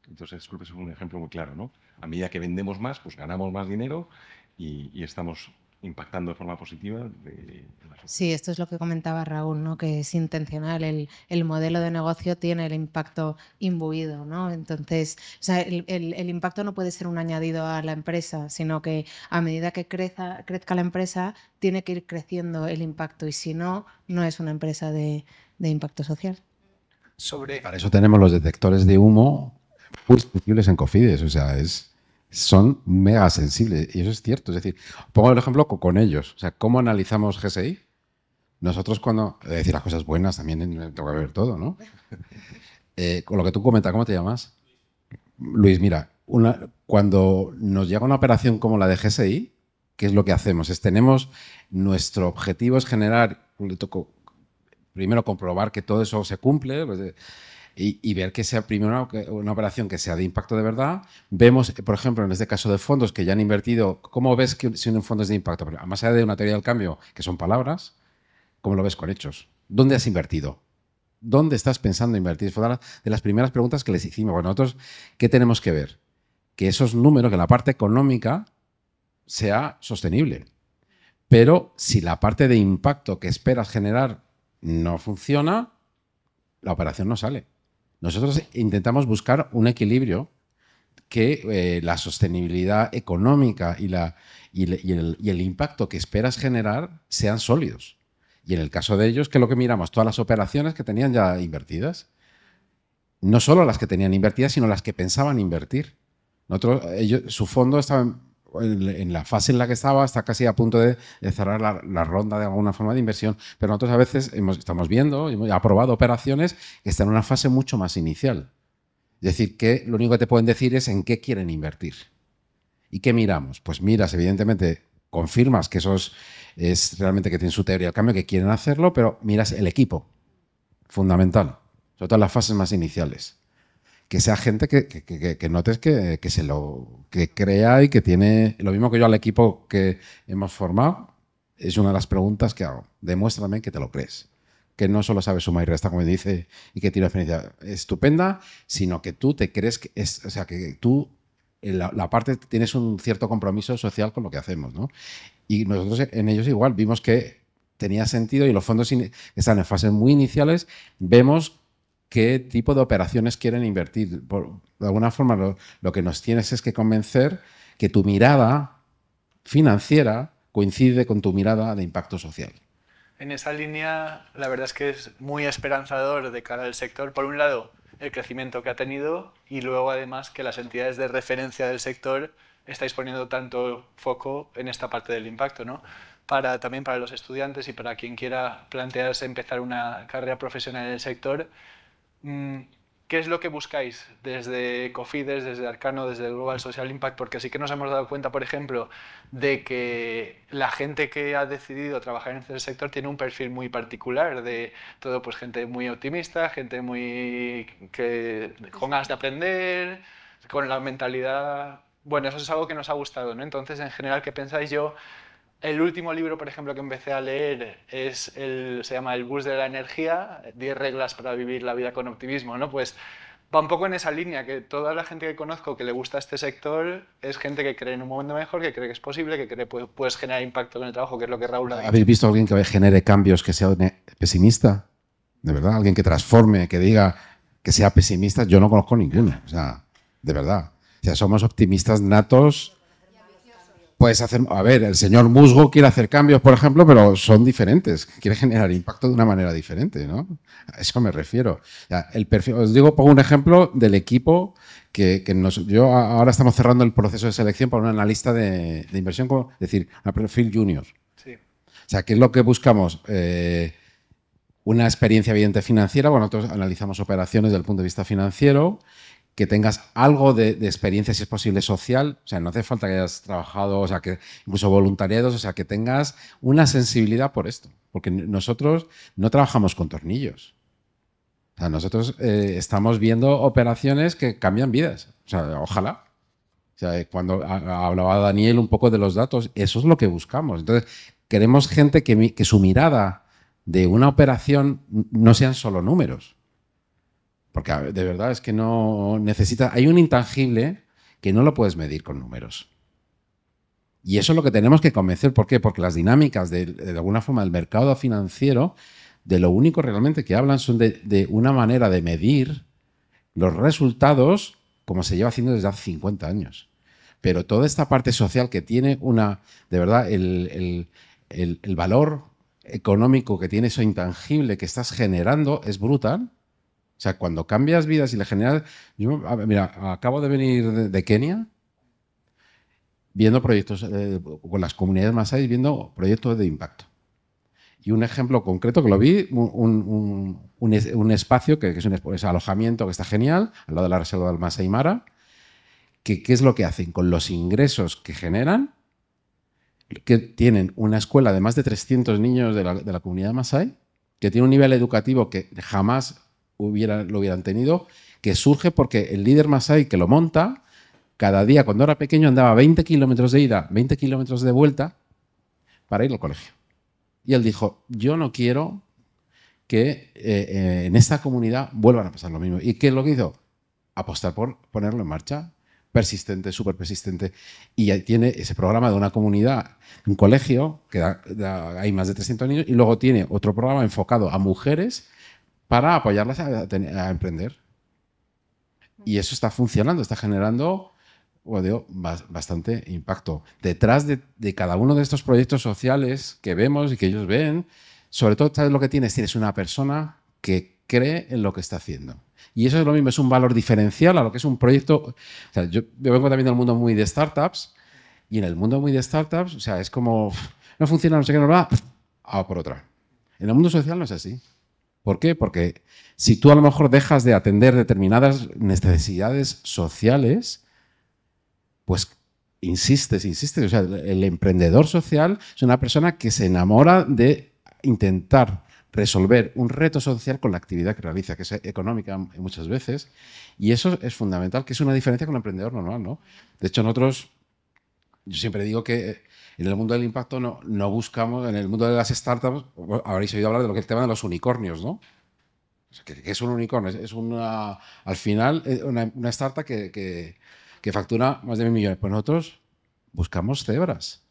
S4: Entonces, creo que es un ejemplo muy claro, ¿no? A medida que vendemos más, pues ganamos más dinero y estamos impactando de forma positiva.
S6: Sí, esto es lo que comentaba Raúl, ¿no? Que es intencional, el modelo de negocio tiene el impacto imbuido, ¿no? Entonces, o sea, el impacto no puede ser un añadido a la empresa, sino que a medida que crezca la empresa, tiene que ir creciendo el impacto, y si no, no es una empresa de impacto social.
S2: Para eso tenemos los detectores de humo muy sensibles en Cofides, o sea, son mega sensibles, y eso es cierto. Es decir, pongo el ejemplo con ellos, o sea, ¿cómo analizamos GSI? Nosotros cuando, es decir, las cosas buenas también tengo que ver todo, ¿no? Con lo que tú comentas, ¿cómo te llamas? Luis, mira, cuando nos llega una operación como la de GSI, ¿qué es lo que hacemos? Nuestro objetivo es generar, primero comprobar que todo eso se cumple, pues, y ver que sea primero una operación que sea de impacto de verdad. Vemos, por ejemplo, en este caso de fondos que ya han invertido, ¿cómo ves que si un fondo es de impacto? Pero más allá de una teoría del cambio, que son palabras, ¿cómo lo ves con hechos? ¿Dónde has invertido? ¿Dónde estás pensando invertir? Fue una de las primeras preguntas que les hicimos. Bueno, nosotros, ¿qué tenemos que ver? Que esos números, que la parte económica sea sostenible. Pero si la parte de impacto que esperas generar no funciona, la operación no sale. Nosotros intentamos buscar un equilibrio que la sostenibilidad económica y el impacto que esperas generar sean sólidos. Y en el caso de ellos, ¿qué es lo que miramos? Todas las operaciones que tenían ya invertidas. No solo las que tenían invertidas, sino las que pensaban invertir. Su fondo estaba en la fase en la que estaba, está casi a punto de cerrar la ronda de alguna forma de inversión, pero nosotros a veces estamos viendo, hemos aprobado operaciones que están en una fase mucho más inicial. Es decir, que lo único que te pueden decir es en qué quieren invertir. ¿Y qué miramos? Pues miras, evidentemente, confirmas que eso es realmente que tienen su teoría del cambio, que quieren hacerlo, pero miras el equipo, fundamental, sobre todo en las fases más iniciales. Que sea gente que notes que crea y que tiene lo mismo que yo al equipo que hemos formado. Es una de las preguntas que hago. Demuéstrame que te lo crees. Que no solo sabes suma y resta, como dice, y que tiene una experiencia estupenda, sino que tú te crees que es, o sea, que tú en la parte tienes un cierto compromiso social con lo que hacemos, ¿no? Y nosotros en ellos igual vimos que tenía sentido, y los fondos que están en fases muy iniciales, vemos qué tipo de operaciones quieren invertir. De alguna forma, lo que nos tienes es que convencer que tu mirada financiera coincide con tu mirada de impacto social.
S1: En esa línea, la verdad es que es muy esperanzador de cara al sector. Por un lado, el crecimiento que ha tenido, y luego, además, que las entidades de referencia del sector estáis poniendo tanto foco en esta parte del impacto, ¿no? También para los estudiantes y para quien quiera plantearse empezar una carrera profesional en el sector, ¿qué es lo que buscáis desde Cofides, desde Arcano, desde el Global Social Impact? Porque sí que nos hemos dado cuenta, por ejemplo, de que la gente que ha decidido trabajar en este sector tiene un perfil muy particular, de todo, pues gente muy optimista, gente con ganas de aprender, con la mentalidad. Bueno, eso es algo que nos ha gustado, ¿no? Entonces, en general, ¿qué pensáis? El último libro, por ejemplo, que empecé a leer se llama El bus de la energía, 10 reglas para vivir la vida con optimismo, ¿no? Pues va un poco en esa línea, que toda la gente que conozco que le gusta este sector es gente que cree en un momento mejor, que cree que es posible, que cree que puedes generar impacto con el trabajo, que es lo que Raúl ha dicho.
S2: ¿Habéis visto a alguien que genere cambios que sea pesimista? De verdad, alguien que transforme, que diga que sea pesimista, yo no conozco ninguno. O sea, de verdad. O sea, somos optimistas natos. Puedes hacer, a ver, el señor Musgo quiere hacer cambios, por ejemplo, pero son diferentes. Quiere generar impacto de una manera diferente, ¿no? A eso me refiero. O sea, el perfil, os digo, pongo un ejemplo del equipo yo ahora estamos cerrando el proceso de selección para un analista de inversión, es decir, a perfil junior.
S1: Sí.
S2: O sea, ¿qué es lo que buscamos? Una experiencia evidente financiera. Bueno, nosotros analizamos operaciones desde el punto de vista financiero, que tengas algo de experiencia, si es posible, social. O sea, no hace falta que hayas trabajado, o sea, que incluso voluntariados, o sea, que tengas una sensibilidad por esto. Porque nosotros no trabajamos con tornillos. O sea, nosotros estamos viendo operaciones que cambian vidas. O sea, ojalá. O sea, cuando hablaba Daniel un poco de los datos, eso es lo que buscamos. Entonces, queremos gente que su mirada de una operación no sean solo números. Porque de verdad es que no necesita... Hay un intangible que no lo puedes medir con números. Y eso es lo que tenemos que convencer. ¿Por qué? Porque las dinámicas de alguna forma del mercado financiero, de lo único realmente que hablan son de una manera de medir los resultados como se lleva haciendo desde hace 50 años. Pero toda esta parte social que tiene de verdad, el valor económico que tiene eso intangible que estás generando es brutal. O sea, cuando cambias vidas y le generas... Mira, acabo de venir de Kenia viendo proyectos con las comunidades masái, viendo proyectos de impacto. Y un ejemplo concreto que lo vi, un espacio que es un alojamiento que está genial, al lado de la reserva del Masai Mara, que ¿qué es lo que hacen? Con los ingresos que generan, que tienen una escuela de más de 300 niños de la comunidad masái, que tiene un nivel educativo que jamás lo hubieran tenido, que surge porque el líder masái que lo monta, cada día cuando era pequeño andaba 20 kilómetros de ida, 20 kilómetros de vuelta para ir al colegio. Y él dijo, yo no quiero que en esta comunidad vuelvan a pasar lo mismo. ¿Y qué es lo que hizo? Apostar por ponerlo en marcha. Persistente, súper persistente. Y ya tiene ese programa de una comunidad, un colegio, que hay más de 300 niños, y luego tiene otro programa enfocado a mujeres para apoyarlas a emprender. Y eso está funcionando, está generando bastante impacto. Detrás de cada uno de estos proyectos sociales que vemos y que ellos ven, sobre todo, ¿sabes lo que tienes? Tienes una persona que cree en lo que está haciendo. Y eso es lo mismo, es un valor diferencial a lo que es un proyecto. O sea, yo vengo también del mundo muy de startups, y en el mundo muy de startups, o sea, es como, no funciona, no sé qué, no va, a por otra. En el mundo social no es así. ¿Por qué? Porque si tú a lo mejor dejas de atender determinadas necesidades sociales, pues insistes. O sea, el emprendedor social es una persona que se enamora de intentar resolver un reto social con la actividad que realiza, que es económica muchas veces, y eso es fundamental, que es una diferencia con el emprendedor normal, ¿no? De hecho, yo siempre digo que en el mundo del impacto no buscamos, en el mundo de las startups, habréis oído hablar de lo que es el tema de los unicornios, ¿no? O sea, ¿qué es un unicornio? Es al final, una startup que factura más de 1.000 millones. Pues nosotros buscamos cebras.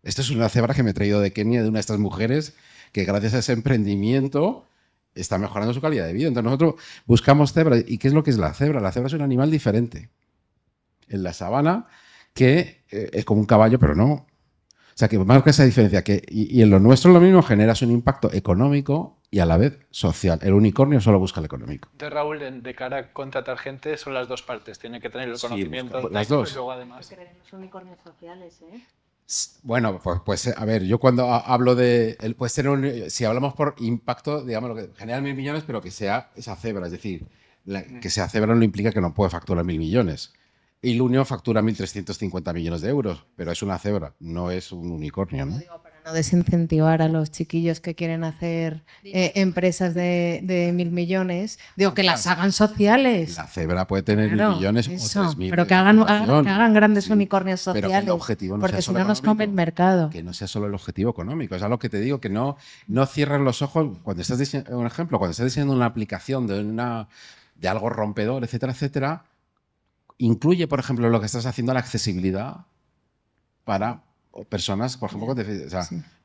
S2: Esto es una cebra que me he traído de Kenia, de una de estas mujeres que gracias a ese emprendimiento está mejorando su calidad de vida. Entonces nosotros buscamos cebras. ¿Y qué es lo que es la cebra? La cebra es un animal diferente. En la sabana, que es como un caballo, pero no. O sea, que marca esa diferencia. Y en lo nuestro lo mismo, generas un impacto económico y a la vez social. El unicornio solo busca el económico.
S1: Entonces, Raúl, de cara a contratar gente, son las dos partes. Tiene que tener el conocimiento.
S2: Las dos.
S1: Y luego, además...
S8: Porque tenemos unicornios sociales, ¿eh?
S2: Bueno, pues a ver, yo cuando hablo de... Puede ser si hablamos por impacto, digamos, lo que genera 1.000 millones, pero que sea esa cebra. Es decir, que sea cebra no implica que no puede facturar 1.000 millones. Ilunio factura 1.350 millones de euros, pero es una cebra, no es un unicornio, ¿no?
S8: No digo para
S6: no desincentivar a los chiquillos que quieren hacer empresas de 1.000 millones. Digo, que las hagan sociales.
S2: La cebra puede tener
S6: Claro,
S2: 1.000 millones
S6: eso,
S2: o 3.000.
S6: pero
S2: de
S6: que hagan
S2: facturación.
S6: grandes
S2: Sí,
S6: unicornios
S2: pero que
S6: sociales.
S2: el objetivo no
S6: porque
S2: sea
S6: si
S2: solo
S6: no nos come el
S2: económico.
S6: mercado.
S2: Que no sea solo el objetivo económico. Es a lo que te digo, que no cierres los ojos cuando estás diseñando, un ejemplo, cuando estás diseñando una aplicación de algo rompedor, etcétera, etcétera, incluye, por ejemplo, lo que estás haciendo la accesibilidad para personas, por ejemplo,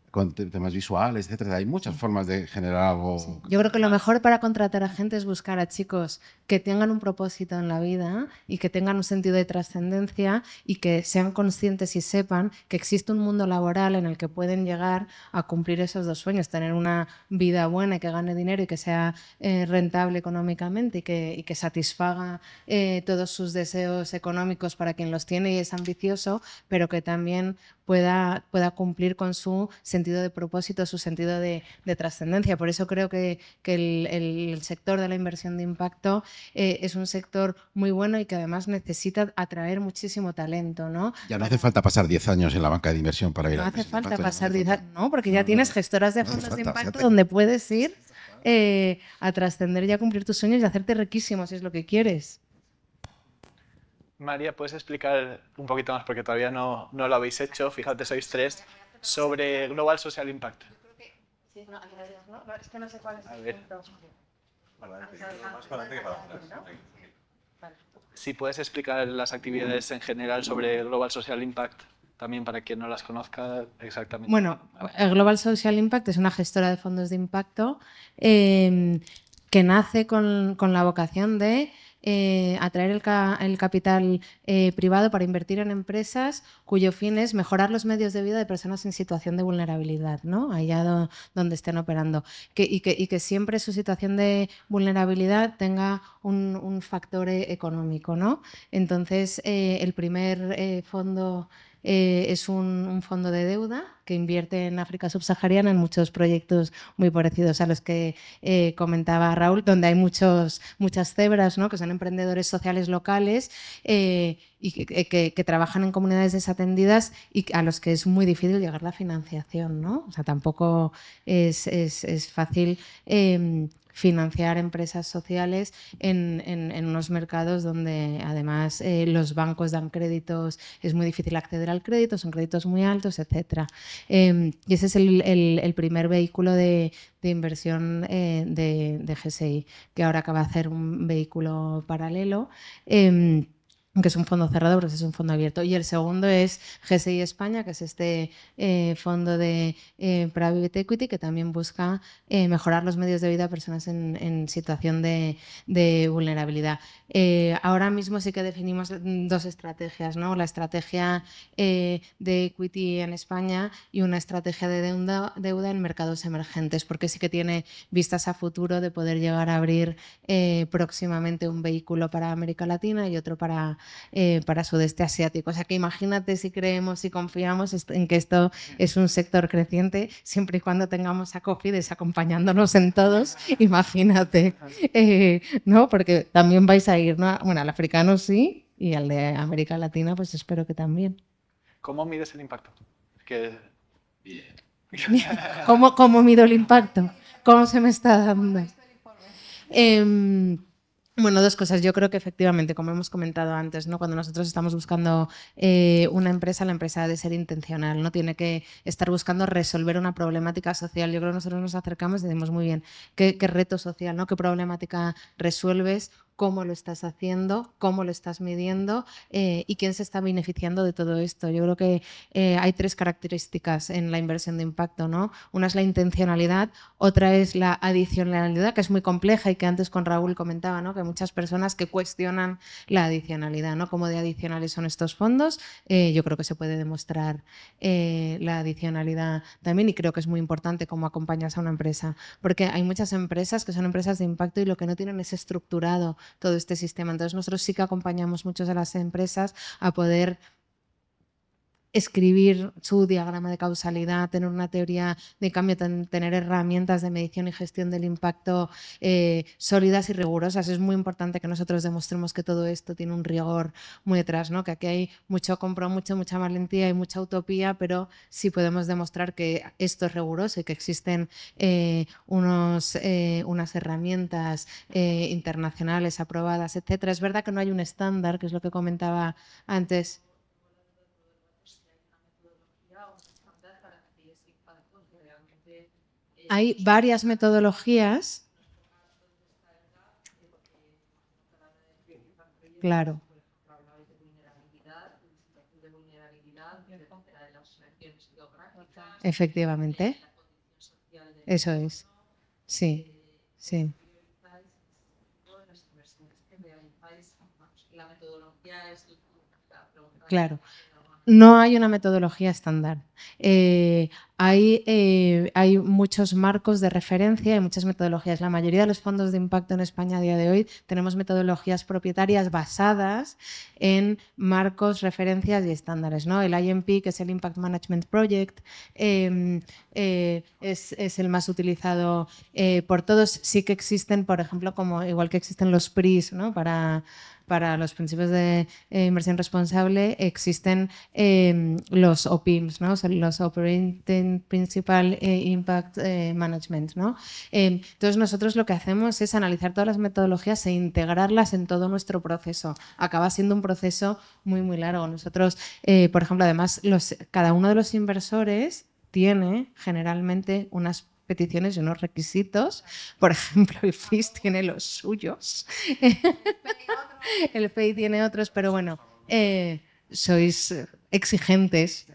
S2: con temas visuales, etcétera. Hay muchas formas de generar algo.
S6: Sí. Yo creo que lo mejor para contratar a gente es buscar a chicos que tengan un propósito en la vida y que tengan un sentido de trascendencia y que sean conscientes y sepan que existe un mundo laboral en el que pueden llegar a cumplir esos dos sueños, tener una vida buena y que gane dinero y que sea rentable económicamente y que satisfaga todos sus deseos económicos para quien los tiene y es ambicioso, pero que también pueda cumplir con su sentido de propósito, su sentido de trascendencia. Por eso creo que el sector de la inversión de impacto es un sector muy bueno y que además necesita atraer muchísimo talento, ¿no?
S2: Ya no hace falta pasar 10 años en la banca de inversión para ir a
S6: No
S2: la
S6: hace
S2: inversión de
S6: falta
S2: impacto,
S6: pasar
S2: ya no
S6: 10
S2: hace
S6: años,
S2: falta.
S6: no, porque ya tienes gestoras de
S2: No hace
S6: fondos de
S2: falta,
S6: impacto
S2: fíjate.
S6: donde puedes ir a trascender y a cumplir tus sueños y hacerte riquísimo si es lo que quieres.
S1: María, ¿puedes explicar un poquito más, porque todavía no lo habéis hecho, fíjate, sois tres, sobre Global Social Impact?
S6: Sí, no, es que no sé cuál es
S1: A ver.
S6: punto.
S1: Si puedes explicar las actividades en general sobre Global Social Impact, también para quien no las conozca exactamente.
S6: Bueno, el Global Social Impact es una gestora de fondos de impacto que nace con la vocación de atraer el capital privado para invertir en empresas cuyo fin es mejorar los medios de vida de personas en situación de vulnerabilidad, ¿no? Allá donde estén operando. Y que siempre su situación de vulnerabilidad tenga un factor económico, ¿no? Entonces, el primer fondo es un fondo de deuda que invierte en África subsahariana en muchos proyectos muy parecidos a los que comentaba Raúl, donde hay muchas cebras, ¿no? Que son emprendedores sociales locales y que trabajan en comunidades desatendidas y a los que es muy difícil llegar la financiación, ¿no? O sea, tampoco es fácil financiar empresas sociales en unos mercados donde además los bancos dan créditos, es muy difícil acceder al crédito, son créditos muy altos, etc. Y ese es el primer vehículo de inversión de GSI, que ahora acaba de hacer un vehículo paralelo. Que es un fondo cerrado, pero es un fondo abierto. Y el segundo es GSI España, que es este fondo de Private Equity, que también busca mejorar los medios de vida de personas en situación de vulnerabilidad. Ahora mismo sí que definimos dos estrategias, ¿no? La estrategia de equity en España y una estrategia de deuda en mercados emergentes, porque sí que tiene vistas a futuro de poder llegar a abrir próximamente un vehículo para América Latina y otro para sudeste asiático. O sea que imagínate si creemos y confiamos en que esto es un sector creciente, siempre y cuando tengamos a Cofidis acompañándonos en todos, imagínate, ¿no? Porque también vais a ir, ¿no? Bueno, al africano sí, y al de América Latina pues espero que también.
S1: ¿Cómo mides el impacto?
S6: ¿Cómo mido el impacto? ¿Cómo se me está dando? Bueno, dos cosas. Yo creo que efectivamente, como hemos comentado antes, ¿no? Cuando nosotros estamos buscando una empresa, la empresa ha de ser intencional, no tiene que estar buscando resolver una problemática social. Yo creo que nosotros nos acercamos y decimos muy bien qué reto social, ¿no? ¿Qué problemática resuelves? ¿Cómo lo estás haciendo? ¿Cómo lo estás midiendo? ¿Y quién se está beneficiando de todo esto? Yo creo que hay tres características en la inversión de impacto, ¿no? Una es la intencionalidad, otra es la adicionalidad, que es muy compleja y que antes con Raúl comentaba, ¿no? Que hay muchas personas que cuestionan la adicionalidad, ¿no? ¿Cómo de adicionales son estos fondos? Yo creo que se puede demostrar la adicionalidad también y creo que es muy importante cómo acompañas a una empresa, porque hay muchas empresas que son empresas de impacto y lo que no tienen es estructurado todo este sistema. Entonces nosotros sí que acompañamos muchas de las empresas a poder escribir su diagrama de causalidad, tener una teoría de cambio, tener herramientas de medición y gestión del impacto sólidas y rigurosas. Es muy importante que nosotros demostremos que todo esto tiene un rigor muy detrás, ¿no? Que aquí hay mucho compromiso, mucha valentía y mucha utopía, pero sí podemos demostrar que esto es riguroso y que existen unas herramientas internacionales aprobadas, etcétera. Es verdad que no hay un estándar, que es lo que comentaba antes. Hay varias metodologías. Claro. Efectivamente. Eso es. Sí, sí. Claro. No hay una metodología estándar. Hay muchos marcos de referencia y muchas metodologías. La mayoría de los fondos de impacto en España a día de hoy tenemos metodologías propietarias basadas en marcos, referencias y estándares, ¿no? El IMP, que es el Impact Management Project, es el más utilizado por todos. Sí que existen, por ejemplo, como igual que existen los PRIs, ¿no? Para los principios de inversión responsable existen los OPIMs, ¿no? O sea, los Operating Principal Impact Management, ¿no? Entonces nosotros lo que hacemos es analizar todas las metodologías e integrarlas en todo nuestro proceso. Acaba siendo un proceso muy, muy largo. Nosotros, por ejemplo, además, cada uno de los inversores tiene generalmente unas peticiones y unos requisitos. Por ejemplo, el FIS tiene los suyos. El FEI tiene otros, pero bueno, sois exigentes.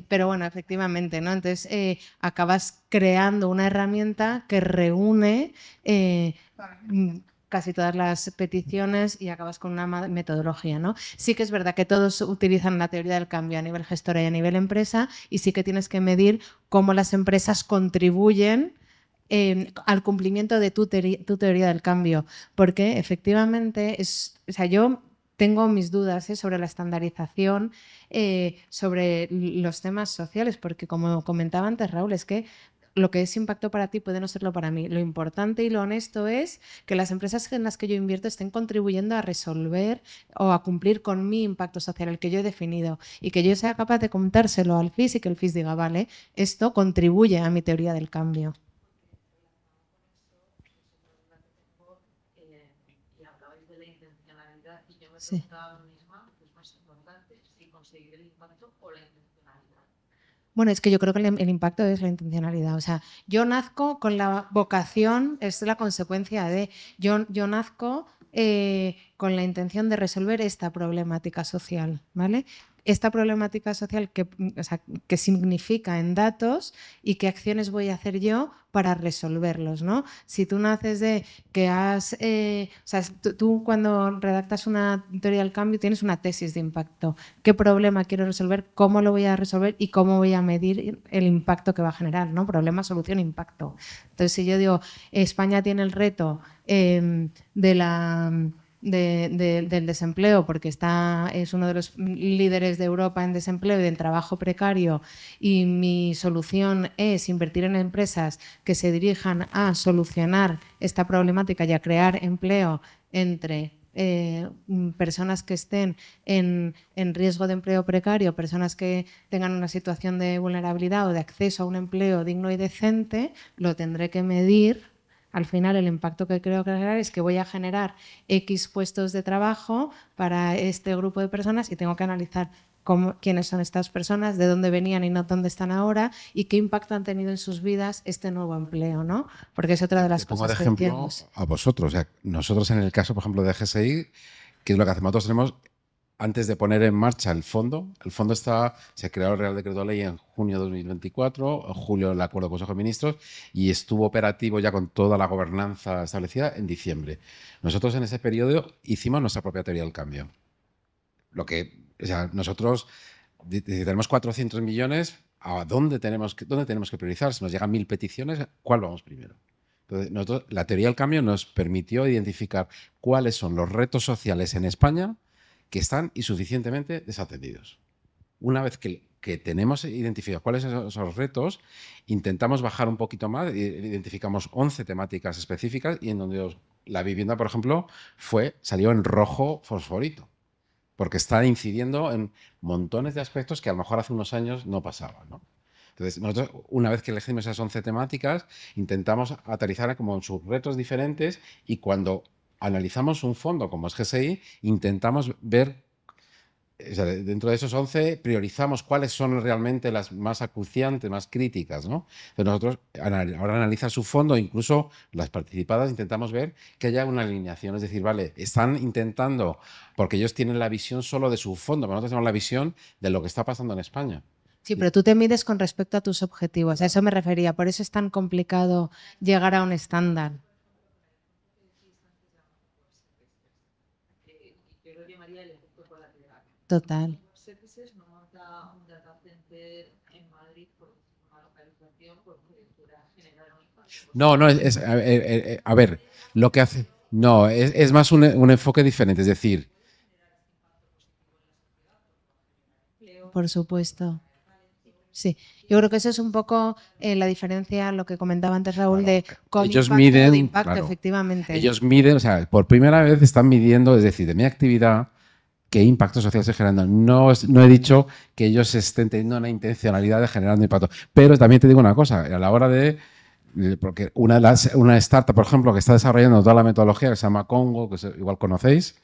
S6: Pero bueno, efectivamente, ¿no? Entonces acabas creando una herramienta que reúne casi todas las peticiones y acabas con una metodología, ¿no? Sí que es verdad que todos utilizan la teoría del cambio a nivel gestora y a nivel empresa, y sí que tienes que medir cómo las empresas contribuyen al cumplimiento de tu teoría del cambio, porque efectivamente yo tengo mis dudas sobre la estandarización, sobre los temas sociales, porque como comentaba antes Raúl, es que lo que es impacto para ti puede no serlo para mí. Lo importante y lo honesto es que las empresas en las que yo invierto estén contribuyendo a resolver o a cumplir con mi impacto social, el que yo he definido, y que yo sea capaz de contárselo al FIS y que el FIS diga, vale, esto contribuye a mi teoría del cambio. Sí. Bueno, es que yo creo que el impacto es la intencionalidad. O sea, yo nazco con la vocación, es la consecuencia de... Yo nazco con la intención de resolver esta problemática social, ¿vale? Esta problemática social que significa en datos y qué acciones voy a hacer yo para resolverlos, ¿no? Si tú naces de que tú cuando redactas una teoría del cambio tienes una tesis de impacto. ¿Qué problema quiero resolver? ¿Cómo lo voy a resolver? ¿Y cómo voy a medir el impacto que va a generar, ¿no? Problema, solución, impacto. Entonces, si yo digo, España tiene el reto del desempleo, porque es uno de los líderes de Europa en desempleo y del trabajo precario, y mi solución es invertir en empresas que se dirijan a solucionar esta problemática y a crear empleo entre personas que estén en riesgo de empleo precario, personas que tengan una situación de vulnerabilidad o de acceso a un empleo digno y decente, lo tendré que medir. Al final, el impacto que creo que generar es que voy a generar X puestos de trabajo para este grupo de personas y tengo que analizar quiénes son estas personas, de dónde venían y no dónde están ahora, y qué impacto han tenido en sus vidas este nuevo empleo, ¿no? Porque es otra de las cosas que
S2: decimos. Pongo de ejemplo a vosotros. O sea, nosotros en el caso, por ejemplo, de GSI, que es lo que hacemos, nosotros tenemos... Antes de poner en marcha el fondo se creó el Real Decreto de Ley en junio de 2024, en julio el Acuerdo del Consejo de Ministros y estuvo operativo ya con toda la gobernanza establecida en diciembre. Nosotros en ese periodo hicimos nuestra propia teoría del cambio. Nosotros tenemos 400 millones, ¿a dónde tenemos que priorizar? Si nos llegan 1000 peticiones, ¿cuál vamos primero? Entonces, la teoría del cambio nos permitió identificar cuáles son los retos sociales en España que están insuficientemente desatendidos. una vez que tenemos identificados cuáles son esos retos, intentamos bajar un poquito más, identificamos 11 temáticas específicas y en donde la vivienda, por ejemplo, salió en rojo fosforito, porque está incidiendo en montones de aspectos que a lo mejor hace unos años no pasaban, ¿no? Entonces, nosotros, una vez que elegimos esas 11 temáticas, intentamos aterrizar como en sus retos diferentes y cuando analizamos un fondo como es GSI, intentamos ver, o sea, dentro de esos 11, priorizamos cuáles son realmente las más acuciantes, más críticas, ¿no? Entonces nosotros, ahora analiza su fondo, incluso las participadas, intentamos ver que haya una alineación, es decir, vale, están intentando, porque ellos tienen la visión solo de su fondo, pero nosotros tenemos la visión de lo que está pasando en España.
S6: Sí, pero tú te mides con respecto a tus objetivos, a eso me refería, por eso es tan complicado llegar a un estándar. Total.
S8: Services no monta un data center en Madrid por una localización por cobertura general.
S2: No, a ver, lo que hace... No, es más un enfoque diferente, es decir...
S6: Por supuesto. Sí, yo creo que eso es un poco la diferencia, lo que comentaba antes Raúl,
S2: Claro,
S6: de con
S2: ellos
S6: impacto o de
S2: miden,
S6: impacto,
S2: claro,
S6: efectivamente.
S2: ellos miden, o sea, por primera vez están midiendo, es decir, de mi actividad, qué impacto social estoy generando. No he dicho que ellos estén teniendo una intencionalidad de generar un impacto. Pero también te digo una cosa, a la hora de... Porque una startup, por ejemplo, que está desarrollando toda la metodología que se llama Congo, que igual conocéis,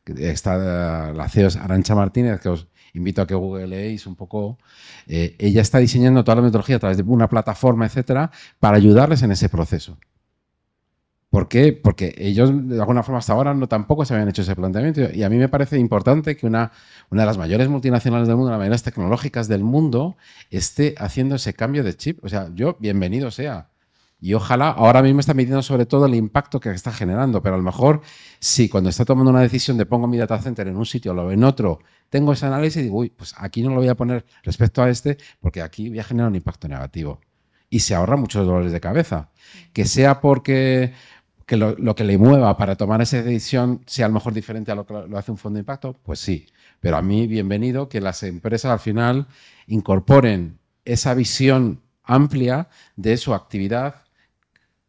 S2: que está la CEO es Arantxa Martínez, que os invito a que googleéis un poco. Ella está diseñando toda la metodología a través de una plataforma, etcétera, para ayudarles en ese proceso. ¿Por qué? Porque ellos, de alguna forma, hasta ahora tampoco se habían hecho ese planteamiento. Y a mí me parece importante que una de las mayores multinacionales del mundo, las mayores tecnológicas del mundo, esté haciendo ese cambio de chip. O sea, bienvenido sea. Y ojalá, ahora mismo está midiendo sobre todo el impacto que está generando, pero a lo mejor si cuando está tomando una decisión de pongo mi data center en un sitio o en otro, tengo ese análisis y digo, uy, pues aquí no lo voy a poner respecto a este porque aquí voy a generar un impacto negativo. Y se ahorra muchos dolores de cabeza. Que sea porque lo que le mueva para tomar esa decisión sea a lo mejor diferente a lo que lo hace un fondo de impacto, pues sí. Pero a mí, bienvenido que las empresas al final incorporen esa visión amplia de su actividad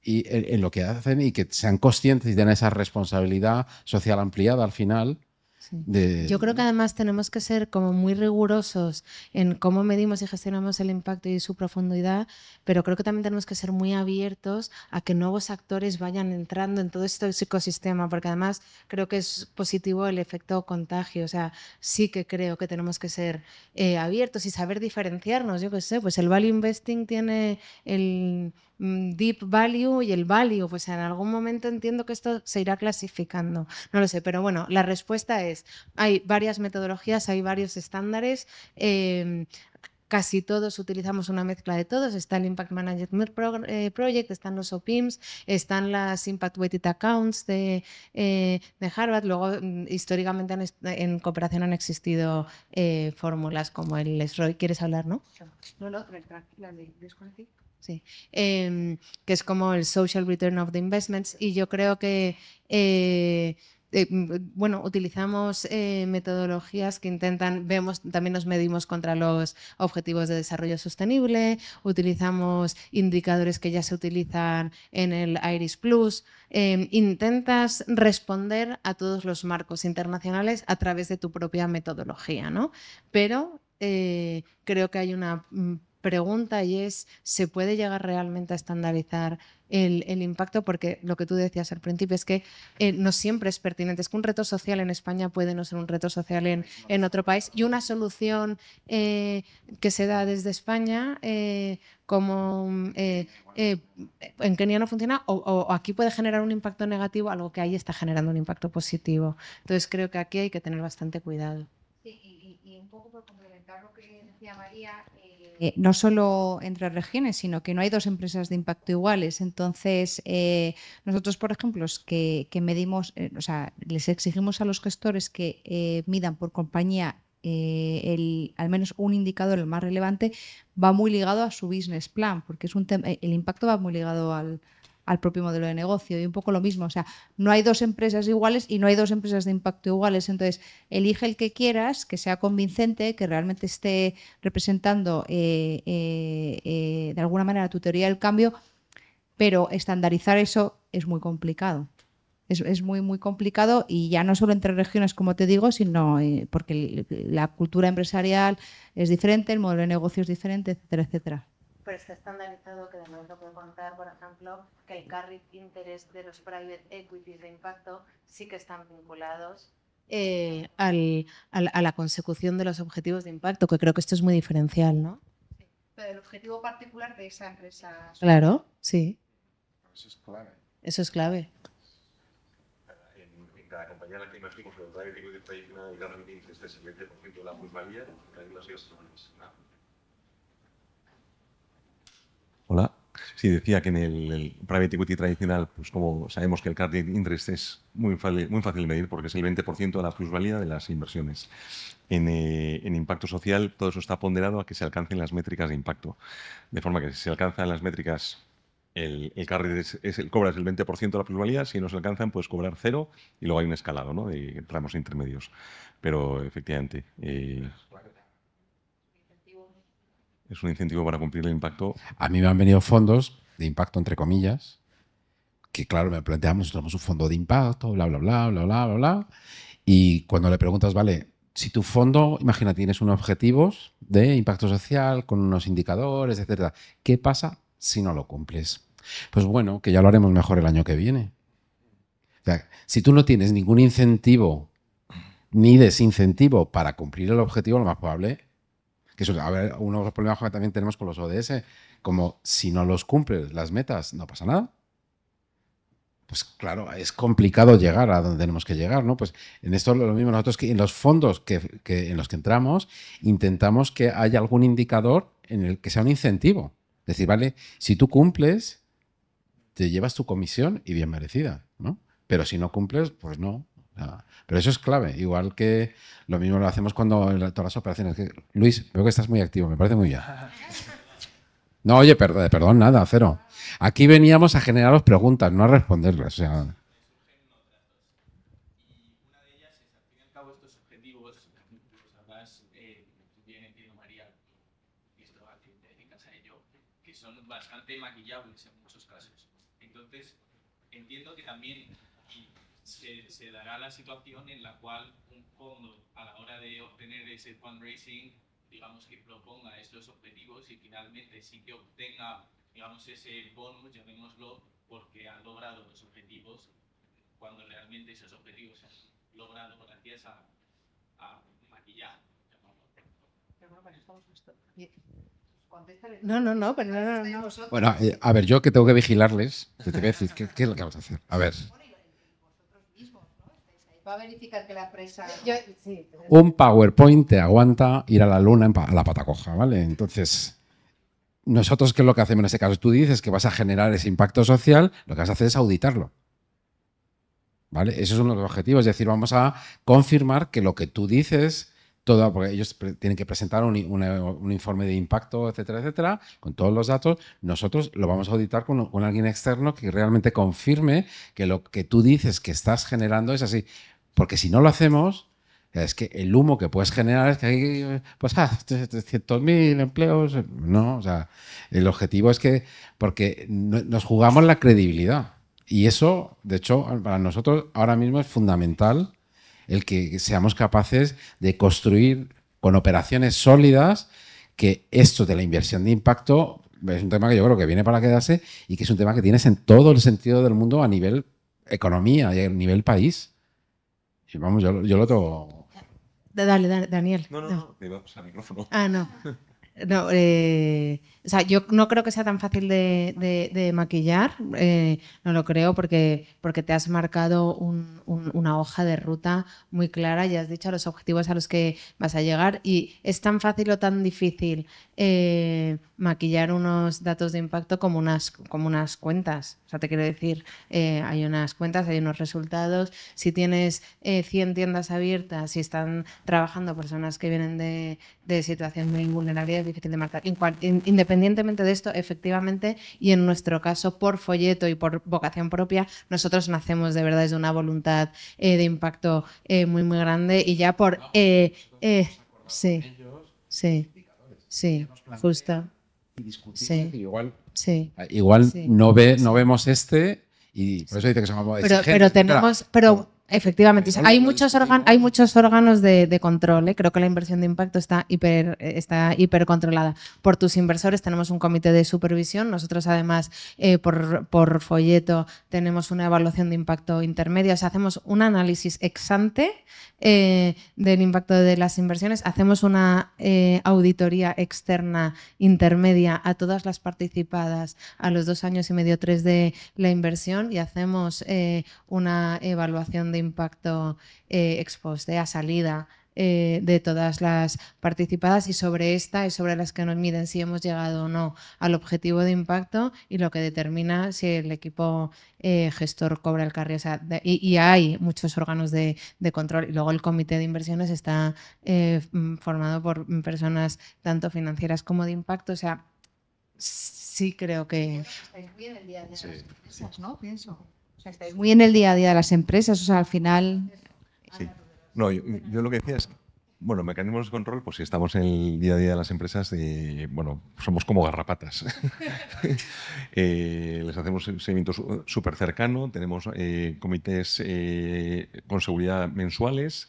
S2: y en lo que hacen y que sean conscientes y tengan esa responsabilidad social ampliada al final.
S6: Sí. Yo creo que además tenemos que ser como muy rigurosos en cómo medimos y gestionamos el impacto y su profundidad, pero creo que también tenemos que ser muy abiertos a que nuevos actores vayan entrando en todo este ecosistema, porque además creo que es positivo el efecto contagio. O sea, sí que creo que tenemos que ser abiertos y saber diferenciarnos. Yo qué sé, pues el value investing tiene el deep value y el value, pues en algún momento entiendo que esto se irá clasificando, no lo sé, pero bueno, la respuesta es, hay varias metodologías, hay varios estándares, casi todos utilizamos una mezcla de todos, está el Impact Management Project, están los OPIMs, están las Impact Weighted Accounts de Harvard, luego históricamente en cooperación han existido fórmulas como el SROI. ¿Quieres hablar, no?
S5: No, la de desconectar.
S6: Sí, que es como el Social Return of the Investments, y yo creo que bueno, utilizamos metodologías que intentan, también nos medimos contra los objetivos de desarrollo sostenible, utilizamos indicadores que ya se utilizan en el IRIS Plus, intentas responder a todos los marcos internacionales a través de tu propia metodología, ¿no? Pero creo que hay una pregunta y es, ¿se puede llegar realmente a estandarizar el impacto? Porque lo que tú decías al principio es que no siempre es pertinente. Es que un reto social en España puede no ser un reto social en otro país, y una solución que se da desde España como en Kenia no funciona o aquí puede generar un impacto negativo, algo que ahí está generando un impacto positivo. Entonces creo que aquí hay que tener bastante cuidado.
S5: Sí, y un poco por complementar lo que decía María, no solo entre regiones, sino que no hay dos empresas de impacto iguales. Entonces, nosotros, por ejemplo, que medimos, o sea, les exigimos a los gestores que midan por compañía al menos un indicador, el más relevante, va muy ligado a su business plan, porque es el impacto va muy ligado al al propio modelo de negocio. Y un poco lo mismo, o sea, no hay dos empresas iguales y no hay dos empresas de impacto iguales. Entonces, elige el que quieras, que sea convincente, que realmente esté representando de alguna manera tu teoría del cambio, pero estandarizar eso es muy complicado. Es muy, muy complicado, y ya no solo entre regiones, como te digo, sino porque la cultura empresarial es diferente, el modelo de negocio es diferente, etcétera, etcétera.
S6: Pero está estandarizado, que además lo puedo contar, por ejemplo, que el carried interest de los private equities de impacto sí que están vinculados a la consecución de los objetivos de impacto, que creo que esto es muy diferencial, ¿no?
S5: Pero el objetivo particular de esa empresa.
S6: Claro, sí.
S2: Eso es clave.
S6: Eso es clave.
S4: En cada compañía en la que invertimos en el private equity tradicional y carried interest es el 20% de la plusvalía, cada las gestiones. Hola. Sí, decía que en el private equity tradicional, pues como sabemos que el carried interest es muy fácil de medir porque es el 20% de la plusvalía de las inversiones. En impacto social todo eso está ponderado a que se alcancen las métricas de impacto. De forma que si se alcanzan las métricas, el carried cobras el 20% de la plusvalía, si no se alcanzan, puedes cobrar 0 y luego hay un escalado, ¿no?, de tramos intermedios. Pero efectivamente es un incentivo para cumplir el impacto.
S2: A mí me han venido fondos de impacto, entre comillas, que claro, me planteamos, tenemos un fondo de impacto, bla, bla, bla, bla, bla, bla, bla. Y cuando le preguntas, vale, si tu fondo, imagina, tienes unos objetivos de impacto social con unos indicadores, etcétera, ¿qué pasa si no lo cumples? Pues bueno, que ya lo haremos mejor el año que viene. O sea, si tú no tienes ningún incentivo ni desincentivo para cumplir el objetivo, lo más probable, que eso, a ver, uno de los problemas que también tenemos con los ODS, como si no los cumples las metas, no pasa nada. Pues claro, es complicado llegar a donde tenemos que llegar, ¿no? Pues en esto lo mismo nosotros, que en los fondos en los que entramos, intentamos que haya algún indicador en el que sea un incentivo. Es decir, vale, si tú cumples, te llevas tu comisión y bien merecida, ¿no? Pero si no cumples, pues no. Pero eso es clave, igual que lo mismo lo hacemos cuando en todas las operaciones. Luis, veo que estás muy activo, me parece muy bien. No, oye, perdón, nada, cero. Aquí veníamos a generaros preguntas, no a responderlas. O sea.
S7: Y una de ellas es, al fin y al cabo, estos objetivos, los habrás bien entiendo, María, visto a que te dedicas a ello, que son bastante maquillables en muchos casos. Entonces, entiendo que también se dará la situación en la cual un fondo, a la hora de obtener ese fundraising, digamos que proponga estos objetivos y finalmente sí que obtenga, digamos, ese bonus, llamémoslo, porque ha logrado los objetivos, cuando realmente esos objetivos se han logrado gracias a maquillar.
S6: No, pero no.
S2: Bueno, a ver, yo que tengo que vigilarles, te voy a decir, ¿qué es lo que vamos a hacer? A ver.
S5: Va a verificar que la empresa...
S2: Un PowerPoint te aguanta ir a la luna a la pata coja, ¿vale? Entonces, nosotros, ¿qué es lo que hacemos en este caso? Tú dices que vas a generar ese impacto social, lo que vas a hacer es auditarlo, ¿vale? Eso es uno de los objetivos, es decir, vamos a confirmar que lo que tú dices, porque ellos tienen que presentar un informe de impacto, etcétera, etcétera, con todos los datos, nosotros lo vamos a auditar con alguien externo que realmente confirme que lo que tú dices que estás generando es así. Porque si no lo hacemos, es que el humo que puedes generar es que hay, pues, 300.000 empleos. No, o sea, el objetivo es que, porque nos jugamos la credibilidad. Y eso, de hecho, para nosotros ahora mismo es fundamental el que seamos capaces de construir con operaciones sólidas, que esto de la inversión de impacto es un tema que yo creo que viene para quedarse y que es un tema que tienes en todo el sentido del mundo a nivel economía y a nivel país. Y vamos, yo lo tengo...
S6: Dale, Daniel.
S4: No, me va a pasar el micrófono.
S6: No. No, o sea, yo no creo que sea tan fácil de maquillar, no lo creo, porque te has marcado una hoja de ruta muy clara y has dicho los objetivos a los que vas a llegar, y es tan fácil o tan difícil maquillar unos datos de impacto como unas cuentas. O sea, te quiero decir, hay unas cuentas, hay unos resultados. Si tienes 100 tiendas abiertas y están trabajando personas que vienen de de situación de vulnerabilidad es difícil de marcar. Independientemente de esto, efectivamente, y en nuestro caso, por folleto y por vocación propia, nosotros nacemos de verdad desde una voluntad de impacto muy, muy grande y ya por... sí, sí, sí, justo. Sí.
S2: Igual,
S6: Sí. Sí.
S2: no vemos este y por eso dice que somos exigentes.
S6: Pero tenemos, efectivamente, hay muchos órganos de control. Creo que la inversión de impacto está hiper controlada por tus inversores. Tenemos un comité de supervisión. Nosotros, además, por folleto, tenemos una evaluación de impacto intermedia. O sea, hacemos un análisis ex ante del impacto de las inversiones. Hacemos una auditoría externa intermedia a todas las participadas a los 2 años y medio, 3 de la inversión y hacemos una evaluación de impacto ex post, a salida de todas las participadas y sobre esta y sobre las que nos miden si hemos llegado o no al objetivo de impacto y lo que determina si el equipo gestor cobra el carry. O sea, y hay muchos órganos de control y luego el comité de inversiones está formado por personas tanto financieras como de impacto. O sea, sí creo que...
S5: Estáis muy en el día a día de las empresas, ¿no? Pienso. O sea, estáis muy en el día a día de las empresas. O sea, al final...
S4: Sí. No, yo lo que decía es, bueno, mecanismos de control, pues si estamos en el día a día de las empresas, bueno, somos como garrapatas. Les hacemos un seguimiento súper cercano, tenemos comités con seguridad mensuales.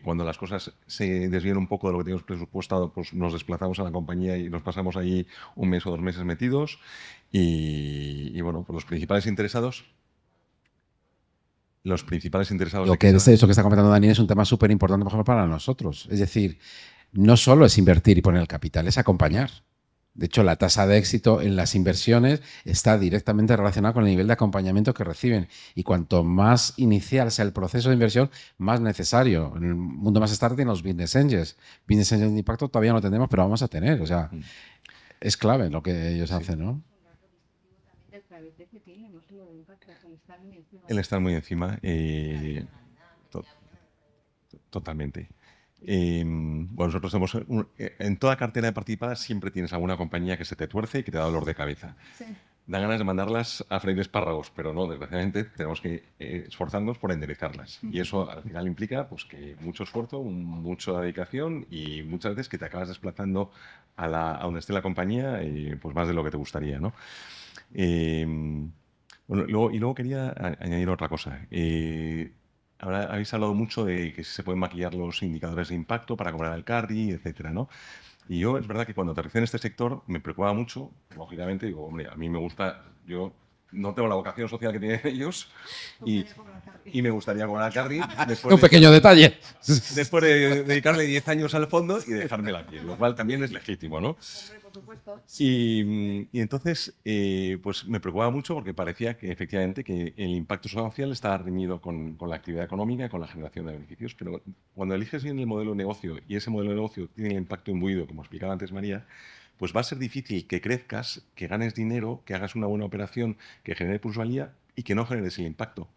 S4: Cuando las cosas se desvían un poco de lo que tenemos presupuestado, pues nos desplazamos a la compañía y nos pasamos allí 1 mes o 2 meses metidos. Y bueno, pues los principales interesados...
S2: Lo que eso que está comentando Daniel es un tema súper importante, por ejemplo, para nosotros. Es decir, no solo es invertir y poner el capital, es acompañar. De hecho, la tasa de éxito en las inversiones está directamente relacionada con el nivel de acompañamiento que reciben. Y cuanto más inicial sea el proceso de inversión, más necesario. En el mundo más startup tienen los business angels. Business angels de impacto todavía no tenemos, pero vamos a tener. O sea, es clave lo que ellos hacen, ¿no?
S4: El estar muy encima, totalmente. Bueno, nosotros tenemos en toda cartera de participadas siempre tienes alguna compañía que se te tuerce y que te da dolor de cabeza. Sí. Da ganas de mandarlas a freír espárragos, pero no, desgraciadamente tenemos que esforzarnos por enderezarlas. Y eso al final implica pues, que mucho esfuerzo, mucha dedicación y muchas veces que te acabas desplazando a donde esté la compañía pues más de lo que te gustaría, ¿no? Bueno, luego quería añadir otra cosa. Ahora habéis hablado mucho de que se pueden maquillar los indicadores de impacto para cobrar el carry, etcétera, ¿no? Y yo, es verdad que cuando aterricé en este sector me preocupaba mucho, lógicamente, digo, hombre, a mí me gusta, yo no tengo la vocación social que tienen ellos y me gustaría cobrar carry.
S2: Un pequeño detalle.
S4: Después de dedicarle 10 años al fondo y dejármela aquí, lo cual también es legítimo, ¿no? Y entonces, pues me preocupaba mucho porque parecía que efectivamente que el impacto social estaba reñido con la actividad económica y con la generación de beneficios. Pero cuando eliges bien el modelo de negocio y ese modelo de negocio tiene el impacto imbuido, como explicaba antes María, pues va a ser difícil que crezcas, que ganes dinero, que hagas una buena operación, que genere plusvalía y que no generes el impacto.